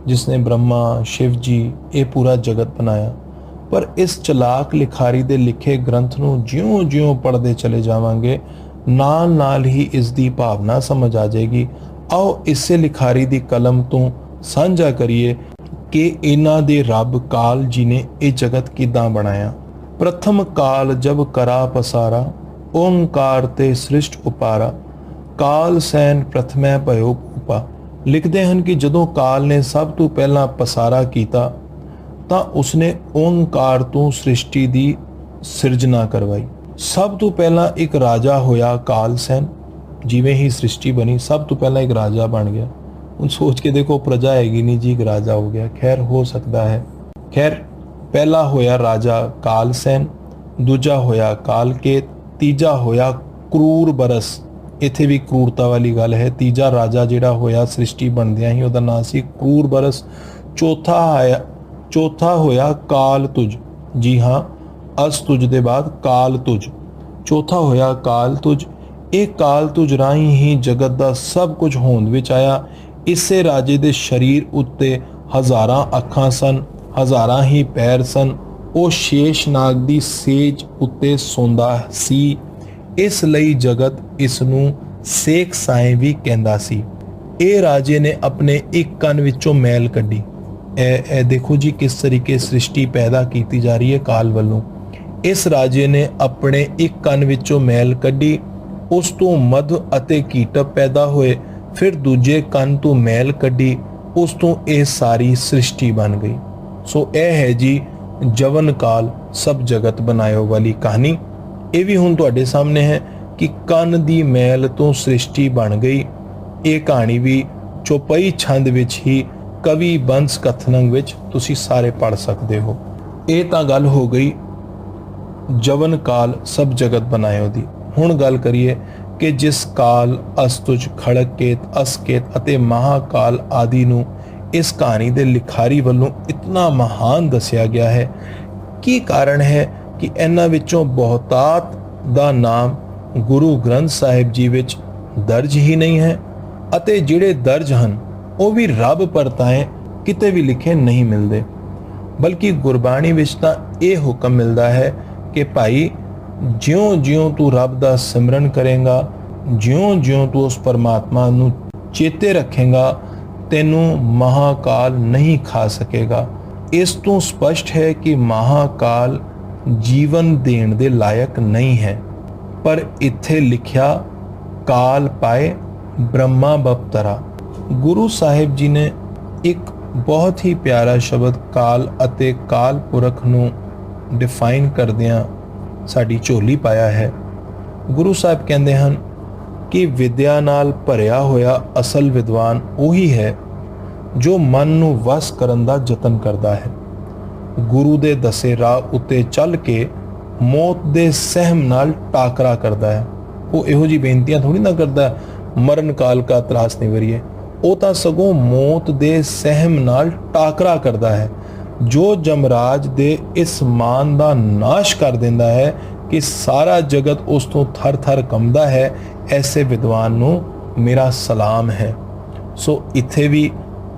जिसने ब्रह्मा शिव जी ये पूरा जगत बनाया। पर इस चलाक लिखारी दे लिखे ग्रंथ नूं ज्यों ज्यों पढ़ते चले जावांगे ਨਾਲ ਨਾਲ ਹੀ ਇਸ ਦੀ ਭਾਵਨਾ ਸਮਝ ਆ ਜਾਏਗੀ। ਆਓ ਇਸੇ ਲਿਖਾਰੀ ਦੀ ਕਲਮ ਤੋਂ ਸਾਂਝਾ ਕਰੀਏ ਕਿ ਇਹਨਾਂ ਦੇ ਰੱਬ ਕਾਲ ਜੀ ਨੇ ਇਹ ਜਗਤ ਕਿਦਾਂ ਬਣਾਇਆ। ਪ੍ਰਥਮ ਕਾਲ ਜਬ ਕਰਾ ਪਸਾਰਾ, ਓੰਕਾਰ ਤੇ ਸ੍ਰਿਸ਼ਟ ਉਪਾਰਾ, ਕਾਲ ਸੈਨ ਪ੍ਰਥਮੈ ਭਇਓ ਉਪਾ। ਲਿਖਦੇ ਹਨ ਕਿ ਜਦੋਂ ਕਾਲ ਨੇ ਸਭ ਤੋਂ ਪਹਿਲਾਂ ਪਸਾਰਾ ਕੀਤਾ ਤਾਂ ਉਸਨੇ ਓੰਕਾਰ ਤੋਂ ਸ੍ਰਿਸ਼ਟੀ ਦੀ ਸਿਰਜਣਾ ਕਰਵਾਈ। ਸਭ ਤੋਂ ਪਹਿਲਾਂ ਇੱਕ ਰਾਜਾ ਹੋਇਆ ਕਾਲ ਸੈਨ। ਜਿਵੇਂ ਹੀ ਸ੍ਰਿਸ਼ਟੀ ਬਣੀ ਸਭ ਤੋਂ ਪਹਿਲਾਂ ਇੱਕ ਰਾਜਾ ਬਣ ਗਿਆ। ਹੁਣ ਸੋਚ ਕੇ ਦੇਖੋ, ਪ੍ਰਜਾ ਹੈਗੀ ਨਹੀਂ ਜੀ, ਇੱਕ ਰਾਜਾ ਹੋ ਗਿਆ। ਖੈਰ ਹੋ ਸਕਦਾ ਹੈ। ਖੈਰ ਪਹਿਲਾ ਹੋਇਆ ਰਾਜਾ ਕਾਲ ਸੈਨ, ਦੂਜਾ ਹੋਇਆ ਕਾਲਕੇਤ, ਤੀਜਾ ਹੋਇਆ ਕਰੂਰ ਬਰਸ। ਇੱਥੇ ਵੀ ਕਰੂਰਤਾ ਵਾਲੀ ਗੱਲ ਹੈ। ਤੀਜਾ ਰਾਜਾ ਜਿਹੜਾ ਹੋਇਆ ਸ੍ਰਿਸ਼ਟੀ ਬਣਦਿਆਂ ਹੀ ਉਹਦਾ ਨਾਂ ਸੀ ਕਰੂਰ ਬਰਸ। ਚੌਥਾ ਹੋਇਆ ਕਾਲ ਤੁਜ। ਜੀ ਹਾਂ, ਅਸ ਤੁਜ ਦੇ ਬਾਅਦ ਕਾਲ ਤੁਜ। ਚੌਥਾ ਹੋਇਆ ਕਾਲ ਤੁਜ। ਇਹ ਕਾਲ ਤੁਜ ਰਾਹੀਂ ਹੀ ਜਗਤ ਦਾ ਸਭ ਕੁਝ ਹੋਂਦ ਵਿੱਚ ਆਇਆ। ਇਸੇ ਰਾਜੇ ਦੇ ਸਰੀਰ ਉੱਤੇ ਹਜ਼ਾਰਾਂ ਅੱਖਾਂ ਸਨ, ਹਜ਼ਾਰਾਂ ਹੀ ਪੈਰ ਸਨ। ਉਹ ਸ਼ੇਸ਼ ਨਾਗ ਦੀ ਸੇਜ ਉੱਤੇ ਸੌਂਦਾ ਸੀ, ਇਸ ਲਈ ਜਗਤ ਇਸ ਨੂੰ ਸੇਖ ਸਾਏ ਵੀ ਕਹਿੰਦਾ ਸੀ। ਇਹ ਰਾਜੇ ਨੇ ਆਪਣੇ ਇੱਕ ਕੰਨ ਵਿੱਚੋਂ ਮੈਲ ਕੱਢੀ। ਇਹ ਦੇਖੋ ਜੀ ਕਿਸ ਤਰੀਕੇ ਸ੍ਰਿਸ਼ਟੀ ਪੈਦਾ ਕੀਤੀ ਜਾ ਰਹੀ ਹੈ ਕਾਲ ਵੱਲੋਂ। ਇਸ ਰਾਜੇ ਨੇ ਆਪਣੇ ਇੱਕ ਕੰਨ ਵਿੱਚੋਂ ਮੈਲ ਕੱਢੀ, ਉਸ ਤੋਂ ਮਧ ਅਤੇ ਕੀਟਬ ਪੈਦਾ ਹੋਏ। ਫਿਰ ਦੂਜੇ ਕੰਨ ਤੋਂ ਮੈਲ ਕੱਢੀ, ਉਸ ਤੋਂ ਇਹ ਸਾਰੀ ਸ੍ਰਿਸ਼ਟੀ ਬਣ ਗਈ। ਸੋ ਇਹ ਹੈ ਜੀ ਜਵਨ ਕਾਲ ਸਭ ਜਗਤ ਬਣਾਇਓ ਵਾਲੀ ਕਹਾਣੀ। ਇਹ ਵੀ ਹੁਣ ਤੁਹਾਡੇ ਸਾਹਮਣੇ ਹੈ ਕਿ ਕੰਨ ਦੀ ਮੈਲ ਤੋਂ ਸ੍ਰਿਸ਼ਟੀ ਬਣ ਗਈ। ਇਹ ਕਹਾਣੀ ਵੀ ਚੌਪਈ ਛੰਦ ਵਿੱਚ ਹੀ ਕਵੀ ਬੰਸ ਕਥਨੰਗ ਵਿੱਚ ਤੁਸੀਂ ਸਾਰੇ ਪੜ੍ਹ ਸਕਦੇ ਹੋ। ਇਹ ਤਾਂ ਗੱਲ ਹੋ ਗਈ ਜਵਨ ਕਾਲ ਸਭ ਜਗਤ ਬਣਾਇਓ ਦੀ। ਹੁਣ ਗੱਲ ਕਰੀਏ ਕਿ ਜਿਸ ਕਾਲ, ਅਸਤੁਜ, ਖੜਗਕੇਤ, ਅਸਕੇਤ ਅਤੇ ਮਹਾਕਾਲ ਆਦि ਨੂੰ ਇਸ ਕਹਾਣੀ ਦੇ ਲਿਖਾਰੀ ਵੱਲੋਂ ਇਤਨਾ ਮਹਾਨ ਦੱਸਿਆ ਗਿਆ ਹੈ। ਕੀ ਕਾਰਨ ਹੈ ਕਿ ਇਹਨਾਂ ਵਿੱਚੋਂ ਬਹੁਤਾਤ ਦਾ ਨਾਮ ਗੁਰੂ ਗ੍ਰੰਥ ਸਾਹਿਬ ਜੀ ਵਿੱਚ ਦਰਜ ਹੀ ਨਹੀਂ ਹੈ, ਅਤੇ ਜਿਹੜੇ ਦਰਜ ਹਨ ਉਹ ਵੀ ਰੱਬ ਪਰਤਾਏ ਕਿਤੇ ਵੀ ਲਿਖੇ ਨਹੀਂ ਮਿਲਦੇ। ਬਲਕਿ ਗੁਰਬਾਣੀ ਵਿੱਚ ਤਾਂ ਇਹ ਹੁਕਮ ਮਿਲਦਾ ਹੈ ਕਿ ਭਾਈ ਜਿਉਂ-ਜਿਉਂ ਤੂੰ ਰੱਬ ਦਾ ਸਿਮਰਨ ਕਰੇਗਾ, ਜਿਉਂ-ਜਿਉਂ ਤੂੰ ਉਸ ਪਰਮਾਤਮਾ ਨੂੰ ਚੇਤੇ ਰੱਖੇਗਾ, ਤੈਨੂੰ ਮਹਾਕਾਲ ਨਹੀਂ ਖਾ ਸਕੇਗਾ। ਇਸ ਤੋਂ ਸਪਸ਼ਟ ਹੈ ਕਿ ਮਹਾਕਾਲ ਜੀਵਨ ਦੇਣ ਦੇ ਲਾਇਕ ਨਹੀਂ ਹੈ। ਪਰ ਇੱਥੇ ਲਿਖਿਆ ਕਾਲ ਪਾਏ ਬ੍ਰਹਮਾ ਬਪਤਰਾ। ਗੁਰੂ ਸਾਹਿਬ ਜੀ ਨੇ ਇੱਕ ਬਹੁਤ ਹੀ ਪਿਆਰਾ ਸ਼ਬਦ ਕਾਲ ਅਤੇ ਕਾਲ ਪੁਰਖ ਨੂੰ ਡਿਫਾਈਨ ਕਰਦਿਆਂ ਸਾਡੀ ਝੋਲੀ ਪਾਇਆ ਹੈ। ਗੁਰੂ ਸਾਹਿਬ ਕਹਿੰਦੇ ਹਨ ਕਿ ਵਿਦਿਆ ਨਾਲ ਭਰਿਆ ਹੋਇਆ ਅਸਲ ਵਿਦਵਾਨ ਉਹੀ ਹੈ ਜੋ ਮਨ ਨੂੰ ਵਸ ਕਰਨ ਦਾ ਯਤਨ ਕਰਦਾ ਹੈ, ਗੁਰੂ ਦੇ ਦੱਸੇ ਰਾਹ ਉੱਤੇ ਚੱਲ ਕੇ ਮੌਤ ਦੇ ਸਹਿਮ ਨਾਲ ਟਾਕਰਾ ਕਰਦਾ ਹੈ। ਉਹ ਇਹੋ ਜਿਹੀ ਬੇਨਤੀਆਂ ਥੋੜੀ ਨਾ ਕਰਦਾ ਮਰਨ ਕਾਲ ਕਾ ਤਰਾਸ ਨਿਵਰੀਏ, ਉਹ ਤਾਂ ਸਗੋਂ ਮੌਤ ਦੇ ਸਹਿਮ ਨਾਲ ਟਾਕਰਾ ਕਰਦਾ ਹੈ, ਜੋ ਜਮਰਾਜ ਦੇ ਇਸ ਮਾਨ ਦਾ ਨਾਸ਼ ਕਰ ਦਿੰਦਾ ਹੈ ਕਿ ਸਾਰਾ ਜਗਤ ਉਸ ਤੋਂ ਥਰ-ਥਰ ਕੰਬਦਾ ਹੈ। ਐਸੇ ਵਿਦਵਾਨ ਨੂੰ ਮੇਰਾ ਸਲਾਮ ਹੈ। ਸੋ ਇੱਥੇ ਵੀ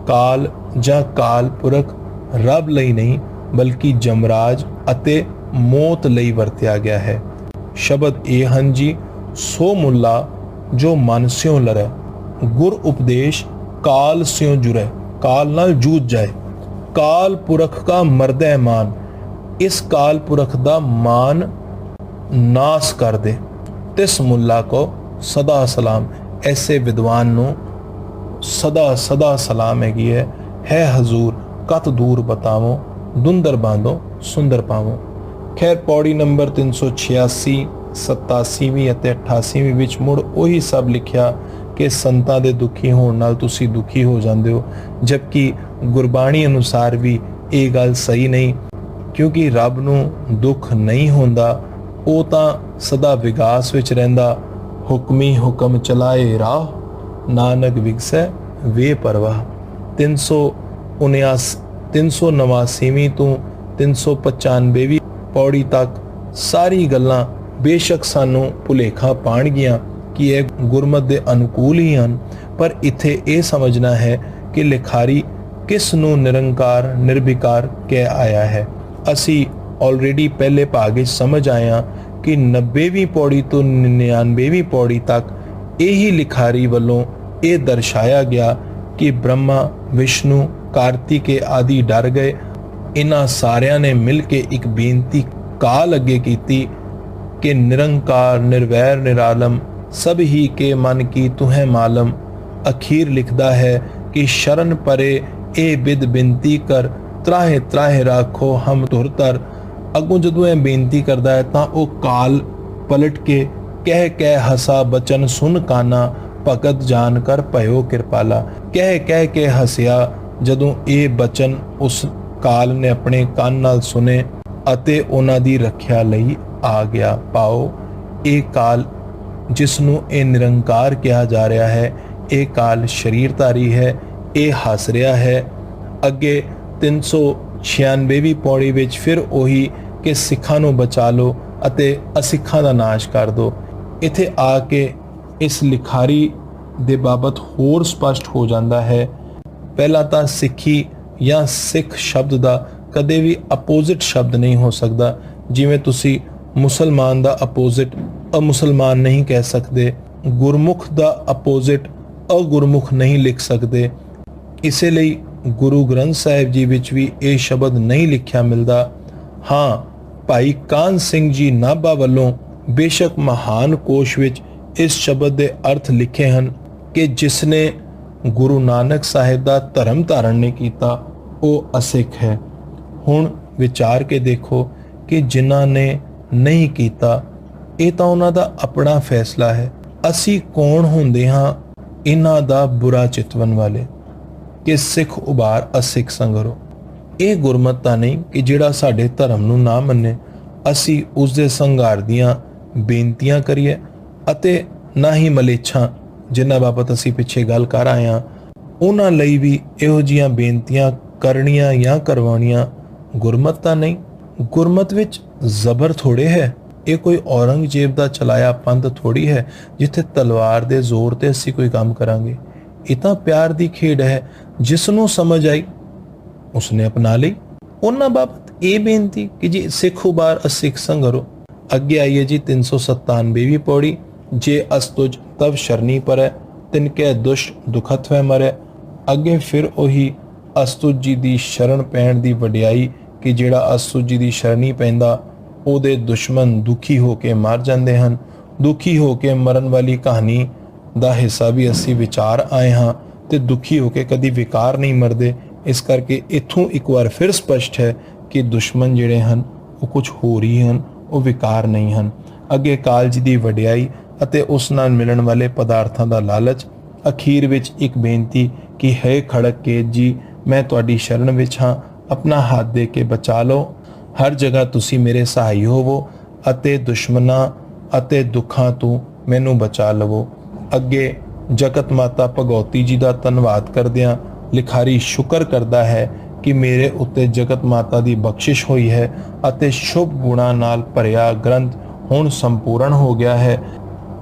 ਕਾਲ ਜਾਂ ਕਾਲ ਪੁਰਖ ਰੱਬ ਲਈ ਨਹੀਂ ਬਲਕਿ ਜਮਰਾਜ ਅਤੇ ਮੌਤ ਲਈ ਵਰਤਿਆ ਗਿਆ ਹੈ। ਸ਼ਬਦ ਇਹ ਹਨ ਜੀ, ਸੋ ਮੁੱਲਾ ਜੋ ਮਨ ਸਿਉ ਲਰੈ, ਗੁਰ ਉਪਦੇਸ਼ ਕਾਲ ਸਿਉ ਜੁਰੈ। ਕਾਲ ਨਾਲ ਜੂਝ ਜਾਏ, ਕਾਲ ਪੁਰਖ का मर्दे मान, इस काल पुरख ਦਾ ਮਾਨ ਨਾਸ ਕਰ ਦੇ। ਤਿਸ ਮੁੱਲਾ ਕੋ ਸਦਾ ਸਲਾਮ। ਐਸੇ ਵਿਦਵਾਨ ਨੂੰ ਸਦਾ ਸਦਾ ਸਲਾਮ ਹੈਗੀ ਹੈ ਹਜ਼ੂਰ ਕਤ ਦੂਰ ਬਤਾਵੋ, ਦੁੰਦਰ ਬਾਂਧੋ ਸੁੰਦਰ ਪਾਵੋ। ਖੈਰ ਪੌੜੀ ਨੰਬਰ 386, 87ਵੀਂ ਅਤੇ 88ਵੀਂ ਵਿੱਚ ਮੁੜ ਉਹੀ ਸਭ ਲਿਖਿਆ ਕਿ ਸੰਤਾਂ ਦੇ ਦੁਖੀ ਹੋਣ ਨਾਲ ਤੁਸੀਂ ਦੁਖੀ ਹੋ ਜਾਂਦੇ ਹੋ, ਜਦਕਿ ਗੁਰਬਾਣੀ ਅਨੁਸਾਰ ਵੀ ਇਹ ਗੱਲ ਸਹੀ ਨਹੀਂ, ਕਿਉਂਕਿ ਰੱਬ ਨੂੰ ਦੁੱਖ ਨਹੀਂ ਹੁੰਦਾ, ਉਹ ਤਾਂ ਸਦਾ ਵਿਗਾਸ ਵਿੱਚ ਰਹਿੰਦਾ। ਹੁਕਮੀ ਹੁਕਮ ਚਲਾਏ ਰਾਹ, ਨਾਨਕ ਵਿਗਸੈ ਵੇ ਪਰਵਾਹ। 389ਵੀਂ ਤੋਂ 395ਵੀਂ ਪੌੜੀ ਤੱਕ ਸਾਰੀ ਗੱਲਾਂ ਬੇਸ਼ੱਕ ਸਾਨੂੰ ਭੁਲੇਖਾ ਪਾਣਗੀਆਂ ਕਿ ਇਹ ਗੁਰਮਤ ਦੇ ਅਨੁਕੂਲ ਹੀ ਹਨ, ਪਰ ਇੱਥੇ ਇਹ ਸਮਝਣਾ ਹੈ ਕਿ ਲਿਖਾਰੀ ਕਿਸ ਨੂੰ ਨਿਰੰਕਾਰ ਨਿਰਵਿਕਾਰ ਕਹਿ ਆਇਆ ਹੈ। ਅਸੀਂ ਆਲਰੇਡੀ ਪਹਿਲੇ ਭਾਗ ਵਿੱਚ ਸਮਝ ਆਏ ਹਾਂ ਕਿ 90ਵੀਂ ਪੌੜੀ ਤੋਂ 99ਵੀਂ ਪੌੜੀ ਤੱਕ ਇਹੀ ਲਿਖਾਰੀ ਵੱਲੋਂ ਇਹ ਦਰਸਾਇਆ ਗਿਆ ਕਿ ਬ੍ਰਹਮਾ, ਵਿਸ਼ਨੂੰ, ਕਾਰਤਿਕੇ ਆਦਿ ਡਰ ਗਏ। ਇਹਨਾਂ ਸਾਰਿਆਂ ਨੇ ਮਿਲ ਕੇ ਇੱਕ ਬੇਨਤੀ ਕਾਲ ਅੱਗੇ ਕੀਤੀ ਕਿ ਨਿਰੰਕਾਰ ਨਿਰਵੈਰ ਨਿਰਾਲਮ ਸਭ ਹੀ ਕੇ ਮਨ ਕੀ ਤੁਹੈ ਮਾਲਮ। ਅਖੀਰ ਲਿਖਦਾ ਹੈ ਕਿ ਸ਼ਰਨ ਪਰੇ ਇਹ ਬਿਦ ਬੇਨਤੀ ਕਰ, ਤਰਾਹੇ ਤਰਾਹੇ ਰਾਖੋ ਹਮ ਤੁਰਤਰ। ਅੱਗੋਂ ਜਦੋਂ ਇਹ ਬੇਨਤੀ ਕਰਦਾ ਹੈ ਤਾਂ ਉਹ ਕਾਲ ਪਲਟ ਕੇ ਕਹਿ ਹਸਾ ਬਚਨ ਸੁਨ ਕਾਨਾ, ਭਗਤ ਜਾਨ ਕਰ ਭਇਓ ਕਿਰਪਾਲਾ। ਕਹਿ ਕੇ ਹਸਿਆ ਜਦੋਂ ਇਹ ਬਚਨ ਉਸ ਕਾਲ ਨੇ ਆਪਣੇ ਕੰਨ ਨਾਲ ਸੁਨੇ ਅਤੇ ਉਹਨਾਂ ਦੀ ਰੱਖਿਆ ਲਈ ਆ ਗਿਆ। ਪਾਓ ਇਹ ਕਾਲ ਜਿਸ ਨੂੰ ਇਹ ਨਿਰੰਕਾਰ ਕਿਹਾ ਜਾ ਰਿਹਾ ਹੈ, ਇਹ ਕਾਲ ਸ਼ਰੀਰਧਾਰੀ ਹੈ, ਇਹ ਹੱਸ ਰਿਹਾ ਹੈ। ਅੱਗੇ 396ਵੀਂ ਪੌੜੀ ਵਿੱਚ ਫਿਰ ਉਹੀ ਕਿ ਸਿੱਖਾਂ ਨੂੰ ਬਚਾ ਲਓ ਅਤੇ ਅਸਿੱਖਾਂ ਦਾ ਨਾਸ਼ ਕਰ ਦਿਓ। ਇੱਥੇ ਆ ਕੇ ਇਸ ਲਿਖਾਰੀ ਦੇ ਬਾਬਤ ਹੋਰ ਸਪਸ਼ਟ ਹੋ ਜਾਂਦਾ ਹੈ। ਪਹਿਲਾਂ ਤਾਂ ਸਿੱਖੀ ਜਾਂ ਸਿੱਖ ਸ਼ਬਦ ਦਾ ਕਦੇ ਵੀ ਅਪੋਜ਼ਿਟ ਸ਼ਬਦ ਨਹੀਂ ਹੋ ਸਕਦਾ। ਜਿਵੇਂ ਤੁਸੀਂ ਮੁਸਲਮਾਨ ਦਾ ਅਪੋਜ਼ਿਟ ਅਮੁਸਲਮਾਨ ਨਹੀਂ ਕਹਿ ਸਕਦੇ, ਗੁਰਮੁਖ ਦਾ ਅਪੋਜ਼ਿਟ ਅਗੁਰਮੁਖ ਨਹੀਂ ਲਿਖ ਸਕਦੇ। ਇਸੇ ਲਈ ਗੁਰੂ ਗ੍ਰੰਥ ਸਾਹਿਬ ਜੀ ਵਿੱਚ ਵੀ ਇਹ ਸ਼ਬਦ ਨਹੀਂ ਲਿਖਿਆ ਮਿਲਦਾ। ਹਾਂ, ਭਾਈ ਕਾਹਨ ਸਿੰਘ ਜੀ ਨਾਭਾ ਵੱਲੋਂ ਬੇਸ਼ੱਕ ਮਹਾਨ ਕੋਸ਼ ਵਿੱਚ ਇਸ ਸ਼ਬਦ ਦੇ ਅਰਥ ਲਿਖੇ ਹਨ ਕਿ ਜਿਸ ਨੇ ਗੁਰੂ ਨਾਨਕ ਸਾਹਿਬ ਦਾ ਧਰਮ ਧਾਰਨ ਨਹੀਂ ਕੀਤਾ ਉਹ ਅਸਿੱਖ ਹੈ। ਹੁਣ ਵਿਚਾਰ ਕੇ ਦੇਖੋ ਕਿ ਜਿਨ੍ਹਾਂ ਨੇ ਨਹੀਂ ਕੀਤਾ ਇਹ ਤਾਂ ਉਹਨਾਂ ਦਾ ਆਪਣਾ ਫੈਸਲਾ ਹੈ। ਅਸੀਂ ਕੌਣ ਹੁੰਦੇ ਹਾਂ ਇਹਨਾਂ ਦਾ ਬੁਰਾ ਚਿਤਵਨ ਵਾਲੇ ਕਿ ਸਿੱਖ ਉਬਾਰ ਅਸਿੱਖ ਸੰਗਰੋ। ਇਹ ਗੁਰਮਤਿ ਤਾਂ ਨਹੀਂ ਕਿ ਜਿਹੜਾ ਸਾਡੇ ਧਰਮ ਨੂੰ ਨਾ ਮੰਨੇ ਅਸੀਂ ਉਸ ਦੇ ਸੰਘਾਰ ਦੀਆਂ ਬੇਨਤੀਆਂ ਕਰੀਏ ਅਤੇ ਨਾ ਹੀ ਮਲੇਛਾਂ ਜਿਨ੍ਹਾਂ ਬਾਬਤ ਅਸੀਂ ਪਿੱਛੇ ਗੱਲ ਕਰ ਆਏ ਹਾਂ ਉਹਨਾਂ ਲਈ ਵੀ ਇਹੋ ਜਿਹੀਆਂ ਬੇਨਤੀਆਂ ਕਰਨੀਆਂ ਜਾਂ ਕਰਵਾਉਣੀਆਂ ਗੁਰਮਤ ਤਾਂ ਨਹੀਂ। ਗੁਰਮਤ ਵਿੱਚ ਜ਼ਬਰ ਥੋੜੇ ਹੈ। ਇਹ ਕੋਈ ਔਰੰਗਜ਼ੇਬ ਦਾ ਚਲਾਇਆ ਪੰਥ ਥੋੜੀ ਹੈ ਜਿੱਥੇ ਤਲਵਾਰ ਦੇ ਜ਼ੋਰ ਤੇ ਅਸੀਂ ਕੋਈ ਕੰਮ ਕਰਾਂਗੇ। ਇਹ ਤਾਂ ਪਿਆਰ ਦੀ ਖੇਡ ਹੈ। ਜਿਸ ਨੂੰ ਸਮਝ ਆਈ ਉਸਨੇ ਅਪਣਾ ਲਈ। ਉਹਨਾਂ ਬਾਬਤ ਇਹ ਬੇਨਤੀ ਕਿ ਜੀ ਸਿੱਖ ਉਬਾਰ ਅਸਿੱਖ ਸੰਘਰੋ। ਅੱਗੇ ਆਈਏ ਜੀ 397ਵੀਂ ਪੌੜੀ। ਜੇ ਅਸਤੁਜ ਤਵ ਸ਼ਰਨੀ ਪਰੈ ਤਿਨਕੇ ਦੁਸ਼ ਦੁਖਤ ਵੈ ਮਰੈ। ਅੱਗੇ ਫਿਰ ਉਹੀ ਅਸਤੁਜ ਜੀ ਦੀ ਸ਼ਰਨ ਪੈਣ ਦੀ ਵਡਿਆਈ ਕਿ ਜਿਹੜਾ ਅਸਤੁਜ ਜੀ ਦੀ ਸ਼ਰਨੀ ਪੈਂਦਾ ਉਹਦੇ ਦੁਸ਼ਮਣ ਦੁਖੀ ਹੋ ਕੇ ਮਰ ਜਾਂਦੇ ਹਨ। ਦੁਖੀ ਹੋ ਕੇ ਮਰਨ ਵਾਲੀ ਕਹਾਣੀ ਦਾ ਹਿੱਸਾ ਵੀ ਅਸੀਂ ਵਿਚਾਰ ਆਏ ਹਾਂ ਤੇ ਦੁਖੀ ਹੋ ਕੇ ਕਦੀ ਵਿਕਾਰ ਨਹੀਂ ਮਰਦੇ। ਇਸ ਕਰਕੇ ਇੱਥੋਂ ਇੱਕ ਵਾਰ ਫਿਰ ਸਪਸ਼ਟ ਹੈ ਕਿ ਦੁਸ਼ਮਣ ਜਿਹੜੇ ਹਨ ਉਹ ਕੁਝ ਹੋਰ ਹੀ ਹਨ, ਉਹ ਵਿਕਾਰ ਨਹੀਂ ਹਨ। ਅੱਗੇ ਕਾਲ ਜੀ ਦੀ ਵਡਿਆਈ ਅਤੇ ਉਸ ਨਾਲ ਮਿਲਣ ਵਾਲੇ ਪਦਾਰਥਾਂ ਦਾ ਲਾਲਚ। ਅਖੀਰ ਵਿੱਚ ਇੱਕ ਬੇਨਤੀ ਕਿ ਹੈ ਖੜਕ ਕੇ ਜੀ ਮੈਂ ਤੁਹਾਡੀ ਸ਼ਰਨ ਵਿੱਚ ਹਾਂ, ਆਪਣਾ ਹੱਥ ਦੇ ਕੇ ਬਚਾ ਲਓ। ਹਰ ਜਗ੍ਹਾ ਤੁਸੀਂ ਮੇਰੇ ਸਹਾਈ ਹੋਵੋ ਅਤੇ ਦੁਸ਼ਮਣਾਂ ਅਤੇ ਦੁੱਖਾਂ ਤੋਂ ਮੈਨੂੰ ਬਚਾ ਲਵੋ। ਅੱਗੇ ਜਗਤ ਮਾਤਾ ਭਗਉਤੀ ਜੀ ਦਾ ਧੰਨਵਾਦ ਕਰਦਿਆਂ ਲਿਖਾਰੀ ਸ਼ੁਕਰ ਕਰਦਾ ਹੈ ਕਿ ਮੇਰੇ ਉੱਤੇ ਜਗਤ ਮਾਤਾ ਦੀ ਬਖਸ਼ਿਸ਼ ਹੋਈ ਹੈ ਅਤੇ ਸ਼ੁਭ ਗੁਣਾਂ ਨਾਲ ਭਰਿਆ ਗ੍ਰੰਥ ਹੁਣ ਸੰਪੂਰਨ ਹੋ ਗਿਆ ਹੈ।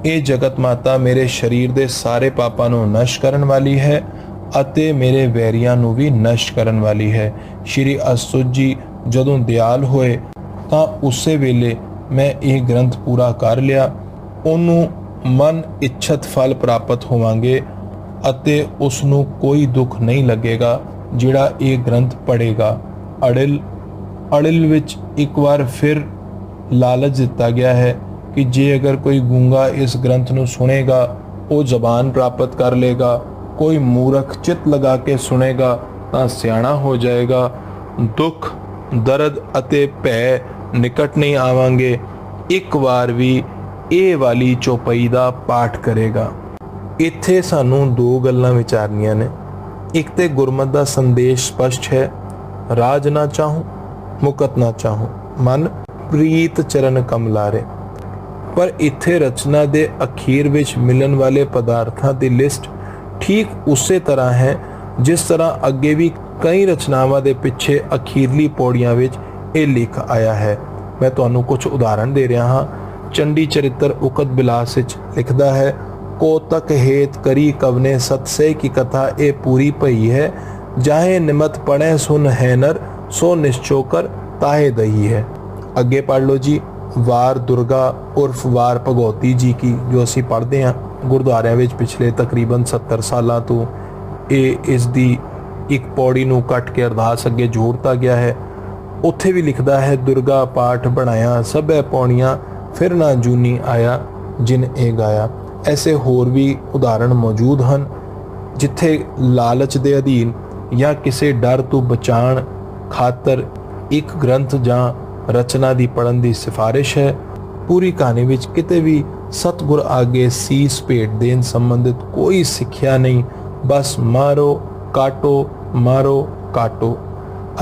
ਇਹ ਜਗਤ ਮਾਤਾ ਮੇਰੇ ਸਰੀਰ ਦੇ ਸਾਰੇ ਪਾਪਾਂ ਨੂੰ ਨਸ਼ਟ ਕਰਨ ਵਾਲੀ ਹੈ ਅਤੇ ਮੇਰੇ ਵੈਰੀਆਂ ਨੂੰ ਵੀ ਨਸ਼ਟ ਕਰਨ ਵਾਲੀ ਹੈ। ਸ਼੍ਰੀ ਅਸਤੁਜ ਜੀ ਜਦੋਂ ਦਿਆਲ ਹੋਏ ਤਾਂ ਉਸੇ ਵੇਲੇ ਮੈਂ ਇਹ ਗ੍ਰੰਥ ਪੂਰਾ ਕਰ ਲਿਆ। ਉਹਨੂੰ ਮਨ ਇੱਛਤ ਫਲ ਪ੍ਰਾਪਤ ਹੋਵਾਂਗੇ ਅਤੇ ਉਸ ਨੂੰ ਕੋਈ ਦੁੱਖ ਨਹੀਂ ਲੱਗੇਗਾ ਜਿਹੜਾ ਇਹ ਗ੍ਰੰਥ ਪੜ੍ਹੇਗਾ। ਅੜਿਲ ਵਿੱਚ ਇੱਕ ਵਾਰ ਫਿਰ ਲਾਲਚ ਦਿੱਤਾ ਗਿਆ ਹੈ ਕਿ ਜੇ ਅਗਰ ਕੋਈ ਗੂੰਗਾ ਇਸ ਗ੍ਰੰਥ ਨੂੰ ਸੁਣੇਗਾ ਉਹ ਜ਼ਬਾਨ ਪ੍ਰਾਪਤ ਕਰ ਲੇਗਾ, ਕੋਈ ਮੂਰਖ ਚਿੱਤ ਲਗਾ ਕੇ ਸੁਣੇਗਾ ਤਾਂ ਸਿਆਣਾ ਹੋ ਜਾਏਗਾ। ਦੁੱਖ ਦਰਦ ਅਤੇ ਭੈ ਨਿਕਟ ਨਹੀਂ ਆਵਾਂਗੇ। ਇੱਕ ਵਾਰ ਵੀ ਇਹ ਵਾਲੀ ਚੌਪਈ ਦਾ ਪਾਠ ਕਰੇਗਾ। ਇੱਥੇ ਸਾਨੂੰ ਦੋ ਗੱਲਾਂ ਵਿਚਾਰਨੀਆਂ ਨੇ। ਇੱਕ ਤੇ ਗੁਰਮਤਿ ਦਾ ਸੰਦੇਸ਼ ਸਪਸ਼ਟ ਹੈ, ਰਾਜ ਨਾ ਚਾਹੂੰ ਮੁਕਤ ਨਾ ਚਾਹੂੰ ਮਨ ਪ੍ਰੀਤ ਚਰਨ ਕਮਲਾਰੇ। ਪਰ ਇੱਥੇ ਰਚਨਾ ਦੇ ਅਖੀਰ ਵਿੱਚ ਮਿਲਣ ਵਾਲੇ ਪਦਾਰਥਾਂ ਦੀ ਲਿਸਟ ਠੀਕ ਉਸੇ ਤਰ੍ਹਾਂ ਹੈ ਜਿਸ ਤਰ੍ਹਾਂ ਅੱਗੇ ਵੀ ਕਈ ਰਚਨਾਵਾਂ ਦੇ ਪਿੱਛੇ ਅਖੀਰਲੀ ਪੌੜੀਆਂ ਵਿੱਚ ਇਹ ਲਿਖ ਆਇਆ ਹੈ। ਮੈਂ ਤੁਹਾਨੂੰ ਕੁਝ ਉਦਾਹਰਣ ਦੇ ਰਿਹਾ ਹਾਂ। ਚੰਡੀ ਚਰਿੱਤਰ ਉਕਤ ਬਿਲਾਸ ਵਿੱਚ ਲਿਖਦਾ ਹੈ, ਕੋਤਕ ਹੇਤ ਕਰੀ ਕਵਨੇ ਸਤਸੇ ਕੀ ਕਥਾ ਇਹ ਪੂਰੀ ਪਈ ਹੈ, ਜਾਹੇ ਨਿਮਤ ਪੜ੍ਹੇ ਸੁਨ ਹੈ ਨਰ ਸੋ ਨਿਸ਼ਚੋਕਰ ਤਾਹੇ ਦਈ ਹੈ। ਅੱਗੇ ਪढ़ लो जी, ਵਾਰ ਦੁਰਗਾ ਉਰਫ ਵਾਰ ਭਗਉਤੀ ਜੀ ਕੀ ਜੋ ਅਸੀਂ ਪੜ੍ਹਦੇ ਹਾਂ ਗੁਰਦੁਆਰਿਆਂ ਵਿੱਚ ਪਿਛਲੇ ਤਕਰੀਬਨ 70 ਸਾਲਾਂ ਤੋਂ ਇਸ ਦੀ ਇੱਕ ਪੌੜੀ ਨੂੰ ਕੱਟ ਕੇ ਅਰਦਾਸ ਅੱਗੇ ਜੋੜਤਾ ਗਿਆ ਹੈ। ਉੱਥੇ ਵੀ ਲਿਖਦਾ ਹੈ, ਦੁਰਗਾ ਪਾਠ ਬਣਾਇਆ ਸਭੈ ਪੌਣੀਆਂ ਫਿਰ ਨਾ ਜੂਨੀ ਆਇਆ ਜਿਨ ਇਹ ਗਾਇਆ। ਐਸੇ ਹੋਰ ਵੀ ਉਦਾਹਰਣ ਮੌਜੂਦ ਹਨ ਜਿੱਥੇ ਲਾਲਚ ਦੇ ਅਧੀਨ ਜਾਂ ਕਿਸੇ ਡਰ ਤੋਂ ਬਚਾਉਣ ਖਾਤਰ ਇੱਕ ਗ੍ਰੰਥ ਜਾਂ ਰਚਨਾ ਦੀ ਪੜ੍ਹਨ ਦੀ ਸਿਫਾਰਿਸ਼ ਹੈ। ਪੂਰੀ ਕਹਾਣੀ ਵਿੱਚ ਕਿਤੇ ਵੀ ਸਤਿਗੁਰ ਆਗੇ ਸੀਸ ਭੇਟ ਦੇਣ ਸੰਬੰਧਿਤ ਕੋਈ ਸਿੱਖਿਆ ਨਹੀਂ, ਬਸ ਮਾਰੋ ਕਾਟੋ।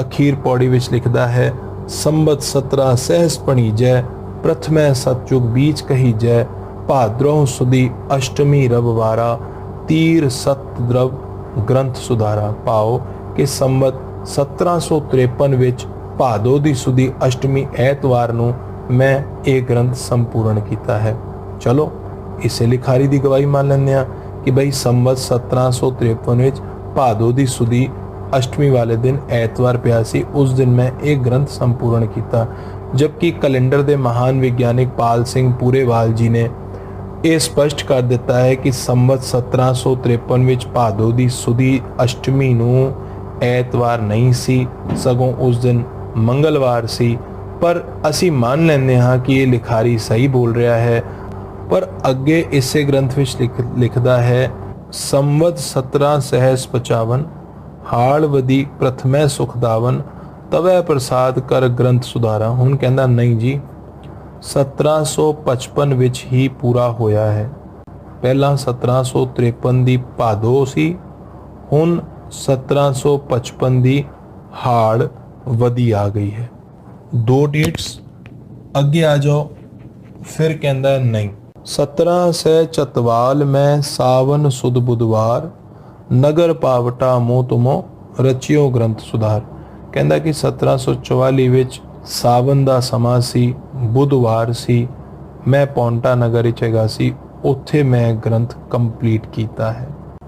ਅਖੀਰ ਪੌੜੀ ਵਿੱਚ ਲਿਖਦਾ ਹੈ, ਸੰਬਤ 17 ਸਹਿਸ ਪਣੀਜੈ ਪ੍ਰਥਮੈ ਸਤਜੁਗ ਬੀਚ ਕਹੀਜੈ ਭਾਦਰੋਂ ਸੁਦੀ ਅਸ਼ਟਮੀ ਰਵਵਾਰਾ ਤੀਰ ਸਤ ਦਰਵ ਗ੍ਰੰਥ ਸੁਧਾਰਾ। ਭਾਵ ਕਿ ਸੰਬਤ 1753 ਵਿੱਚ ਭਾਦੋ ਦੀ ਸੁਦੀ ਅਸ਼ਟਮੀ ਐਤਵਾਰ ਨੂੰ ਮੈਂ ਇਹ ਗ੍ਰੰਥ ਸੰਪੂਰਨ ਕੀਤਾ ਹੈ। ਚਲੋ ਇਸੇ ਲਿਖਾਰੀ ਦੀ ਗਵਾਹੀ ਮੰਨ ਲੈਂਦੇ ਹਾਂ ਕਿ ਬਈ ਸੰਬਤ 1753 ਵਿੱਚ ਭਾਦੋ ਦੀ ਸੁਦੀ ਅਸ਼ਟਮੀ ਵਾਲੇ ਦਿਨ ਐਤਵਾਰ ਪਿਆ ਸੀ, ਉਸ ਦਿਨ ਮੈਂ ਇਹ ਗ੍ਰੰਥ ਸੰਪੂਰਨ ਕੀਤਾ। ਜਦਕਿ ਕੈਲੰਡਰ ਦੇ ਮਹਾਨ ਵਿਗਿਆਨਿਕ ਪਾਲ ਸਿੰਘ ਪੂਰੇਵਾਲ ਜੀ ਨੇ ਇਹ ਸਪਸ਼ਟ ਕਰ ਦਿੱਤਾ ਹੈ ਕਿ ਸੰਬਤ 1753 ਵਿੱਚ ਭਾਦੋ ਦੀ ਸੁਦੀ ਅਸ਼ਟਮੀ ਨੂੰ ਐਤਵਾਰ ਨਹੀਂ ਸੀ, ਸਗੋਂ ਉਸ ਦਿਨ ਮੰਗਲਵਾਰ ਸੀ। ਪਰ ਅਸੀਂ ਮੰਨ ਲੈਂਦੇ ਹਾਂ ਕਿ ਇਹ ਲਿਖਾਰੀ ਸਹੀ ਬੋਲ ਰਿਹਾ ਹੈ। ਪਰ ਅੱਗੇ ਇਸੇ ਗ੍ਰੰਥ ਵਿੱਚ ਲਿਖਦਾ ਹੈ, ਸੰਵਤ 17 ਸਹਿਸ 55 ਹਾਲ ਵਦੀ ਪ੍ਰਥਮੈ ਸੁਖਦਾਵਨ ਤਵੈ ਪ੍ਰਸਾਦ ਕਰ ਗ੍ਰੰਥ ਸੁਧਾਰਾ। ਹੁਣ ਕਹਿੰਦਾ ਨਹੀਂ ਜੀ, 1755 ਵਿੱਚ ਹੀ ਪੂਰਾ ਹੋਇਆ ਹੈ। ਪਹਿਲਾਂ 1753 ਦੀ ਭਾਦੋ ਸੀ, ਹੁਣ 1755 ਦੀ ਹਾੜ ਵਧੀ ਆ ਗਈ ਹੈ। ਦੋ ਡੇਟਸ ਅੱਗੇ ਆ ਜਾਓ। फिर कहता नहीं, 17 सै चतवाल मैं सावन सुद बुधवार, नगर पावटा मुँह तुमो रचियो ग्रंथ सुधार। कहता कि 1744 ਵਿੱਚ ਸਾਵਨ ਦਾ ਸਮਾਂ ਸੀ, ਬੁੱਧਵਾਰ ਸੀ, ਮੈਂ ਪੌਂਟਾ ਨਗਰ ਵਿੱਚ ਹੈਗਾ ਸੀ, ਉੱਥੇ ਮੈਂ ਗ੍ਰੰਥ ਕੰਪਲੀਟ ਕੀਤਾ ਹੈ।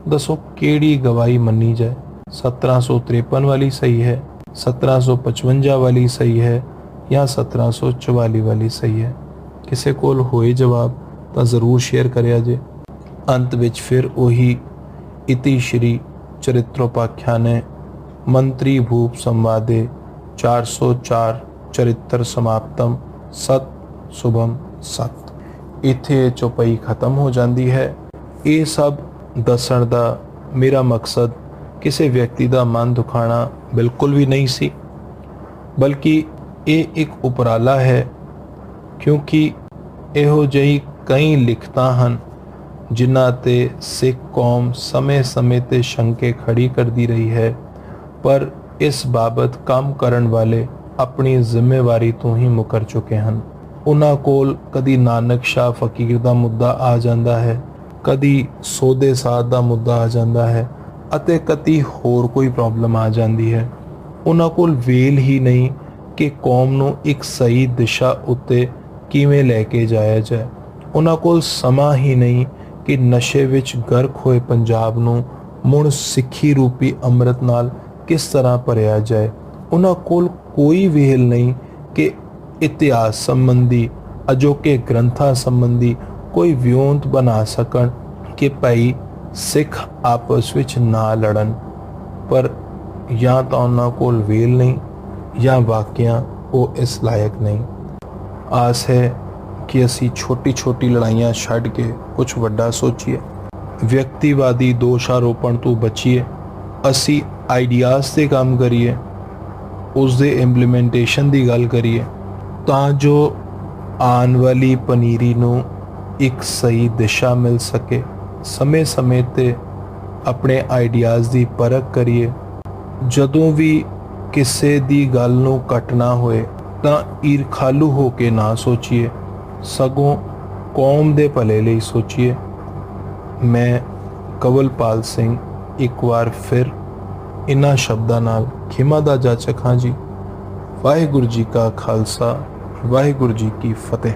ਦੱਸੋ ਕਿਹੜੀ ਗਵਾਹੀ ਮੰਨੀ ਜਾਏ? 1753 ਵਾਲੀ ਸਹੀ ਹੈ, 1755 ਵਾਲੀ ਸਹੀ ਹੈ ਜਾਂ 1744 ਵਾਲੀ ਸਹੀ ਹੈ? ਕਿਸੇ ਕੋਲ ਹੋਏ ਜਵਾਬ ਤਾਂ ਜ਼ਰੂਰ ਸ਼ੇਅਰ ਕਰਿਆ ਜੇ। ਅੰਤ ਵਿੱਚ ਫਿਰ ਉਹੀ ਇਤੀ ਸ਼੍ਰੀ ਚਰਿਤ੍ਰੋਪਾਖਿਆਨੇ ਮੰਤਰੀ ਭੂਪ ਸੰਵਾਦੇ 404 ਚਰਿੱਤਰ ਸਮਾਪਤਮ ਸਤ ਸ਼ੁਭਮ ਸਤ। ਇੱਥੇ ਚੌਪਈ ਖਤਮ ਹੋ ਜਾਂਦੀ ਹੈ। ਇਹ ਸਭ ਦੱਸਣ ਦਾ ਮੇਰਾ ਮਕਸਦ ਕਿਸੇ ਵਿਅਕਤੀ ਦਾ ਮਨ ਦੁਖਾਣਾ ਬਿਲਕੁਲ ਵੀ ਨਹੀਂ ਸੀ, ਬਲਕਿ ਇਹ ਇੱਕ ਉਪਰਾਲਾ ਹੈ, ਕਿਉਂਕਿ ਇਹੋ ਜਿਹੀ ਕਈ ਲਿਖਤਾਂ ਹਨ ਜਿਨ੍ਹਾਂ ਤੇ ਸਿੱਖ ਕੌਮ ਸਮੇਂ-ਸਮੇਂ ਤੇ ਸ਼ੰਕੇ ਖੜੀ ਕਰਦੀ ਰਹੀ ਹੈ, ਪਰ ਇਸ ਬਾਬਤ ਕੰਮ ਕਰਨ ਵਾਲੇ ਆਪਣੀ ਜ਼ਿੰਮੇਵਾਰੀ ਤੋਂ ਹੀ ਮੁਕਰ ਚੁੱਕੇ ਹਨ। ਉਹਨਾਂ ਕੋਲ ਕਦੀ ਨਾਨਕ ਸ਼ਾਹ ਫਕੀਰ ਦਾ ਮੁੱਦਾ ਆ ਜਾਂਦਾ ਹੈ, ਕਦੀ ਸੌਦੇ ਸਾਧ ਦਾ ਮੁੱਦਾ ਆ ਜਾਂਦਾ ਹੈ ਅਤੇ ਕਦੀ ਹੋਰ ਕੋਈ ਪ੍ਰੋਬਲਮ ਆ ਜਾਂਦੀ ਹੈ। ਉਹਨਾਂ ਕੋਲ ਵੇਲ ਹੀ ਨਹੀਂ ਕਿ ਕੌਮ ਨੂੰ ਇੱਕ ਸਹੀ ਦਿਸ਼ਾ ਉੱਤੇ ਕਿਵੇਂ ਲੈ ਕੇ ਜਾਇਆ ਜਾਏ। ਉਹਨਾਂ ਕੋਲ ਸਮਾਂ ਹੀ ਨਹੀਂ ਕਿ ਨਸ਼ੇ ਵਿੱਚ ਗਰਕ ਹੋਏ ਪੰਜਾਬ ਨੂੰ ਮੁੜ ਸਿੱਖੀ ਰੂਪੀ ਅੰਮ੍ਰਿਤ ਨਾਲ ਕਿਸ ਤਰ੍ਹਾਂ ਭਰਿਆ ਜਾਏ। ਉਹਨਾਂ ਕੋਲ ਕੋਈ ਵੇਲ ਨਹੀਂ ਕਿ ਇਤਿਹਾਸ ਸੰਬੰਧੀ ਅਜੋਕੇ ਗ੍ਰੰਥਾਂ ਸੰਬੰਧੀ ਕੋਈ ਵਿਉਂਤ ਬਣਾ ਸਕਣ ਕਿ ਭਾਈ ਸਿੱਖ ਆਪਸ ਵਿੱਚ ਨਾ ਲੜਨ, ਪਰ ਜਾਂ ਤਾਂ ਉਹਨਾਂ ਕੋਲ ਵੇਲ ਨਹੀਂ ਜਾਂ ਵਾਕਿਆ ਉਹ ਇਸ ਲਾਇਕ ਨਹੀਂ। ਆਸ ਹੈ ਕਿ ਅਸੀਂ ਛੋਟੀ-ਛੋਟੀ ਲੜਾਈਆਂ ਛੱਡ ਕੇ ਕੁਝ ਵੱਡਾ ਸੋਚੀਏ, ਵਿਅਕਤੀਵਾਦੀ ਦੋਸ਼ਾਰੋਪਣ ਤੋਂ ਬਚੀਏ, ਅਸੀਂ ਆਈਡੀਆਜ਼ 'ਤੇ ਕੰਮ ਕਰੀਏ, ਉਸ ਦੇ ਇੰਪਲੀਮੈਂਟੇਸ਼ਨ ਦੀ ਗੱਲ ਕਰੀਏ, ਤਾਂ ਜੋ ਆਉਣ ਵਾਲੀ ਪਨੀਰੀ ਨੂੰ ਇੱਕ ਸਹੀ ਦਿਸ਼ਾ ਮਿਲ ਸਕੇ। ਸਮੇਂ-ਸਮੇਂ 'ਤੇ ਆਪਣੇ ਆਈਡੀਆਜ਼ ਦੀ ਪਰਖ ਕਰੀਏ। ਜਦੋਂ ਵੀ ਕਿਸੇ ਦੀ ਗੱਲ ਨੂੰ ਕੱਟਣਾ ਹੋਏ ਤਾਂ ਈਰਖਾਲੂ ਹੋ ਕੇ ਨਾ ਸੋਚੀਏ, ਸਗੋਂ ਕੌਮ ਦੇ ਭਲੇ ਲਈ ਸੋਚੀਏ। ਮੈਂ ਕਵਲਪਾਲ ਸਿੰਘ ਇੱਕ ਵਾਰ ਫਿਰ ਇਨ੍ਹਾਂ ਸ਼ਬਦਾਂ ਨਾਲ ਖਿਮਾ ਦਾ ਜਾਚਕ ਹਾਂ ਜੀ। ਵਾਹਿਗੁਰੂ ਜੀ ਕਾ ਖਾਲਸਾ, ਵਾਹਿਗੁਰੂ ਜੀ ਕੀ ਫਤਿਹ।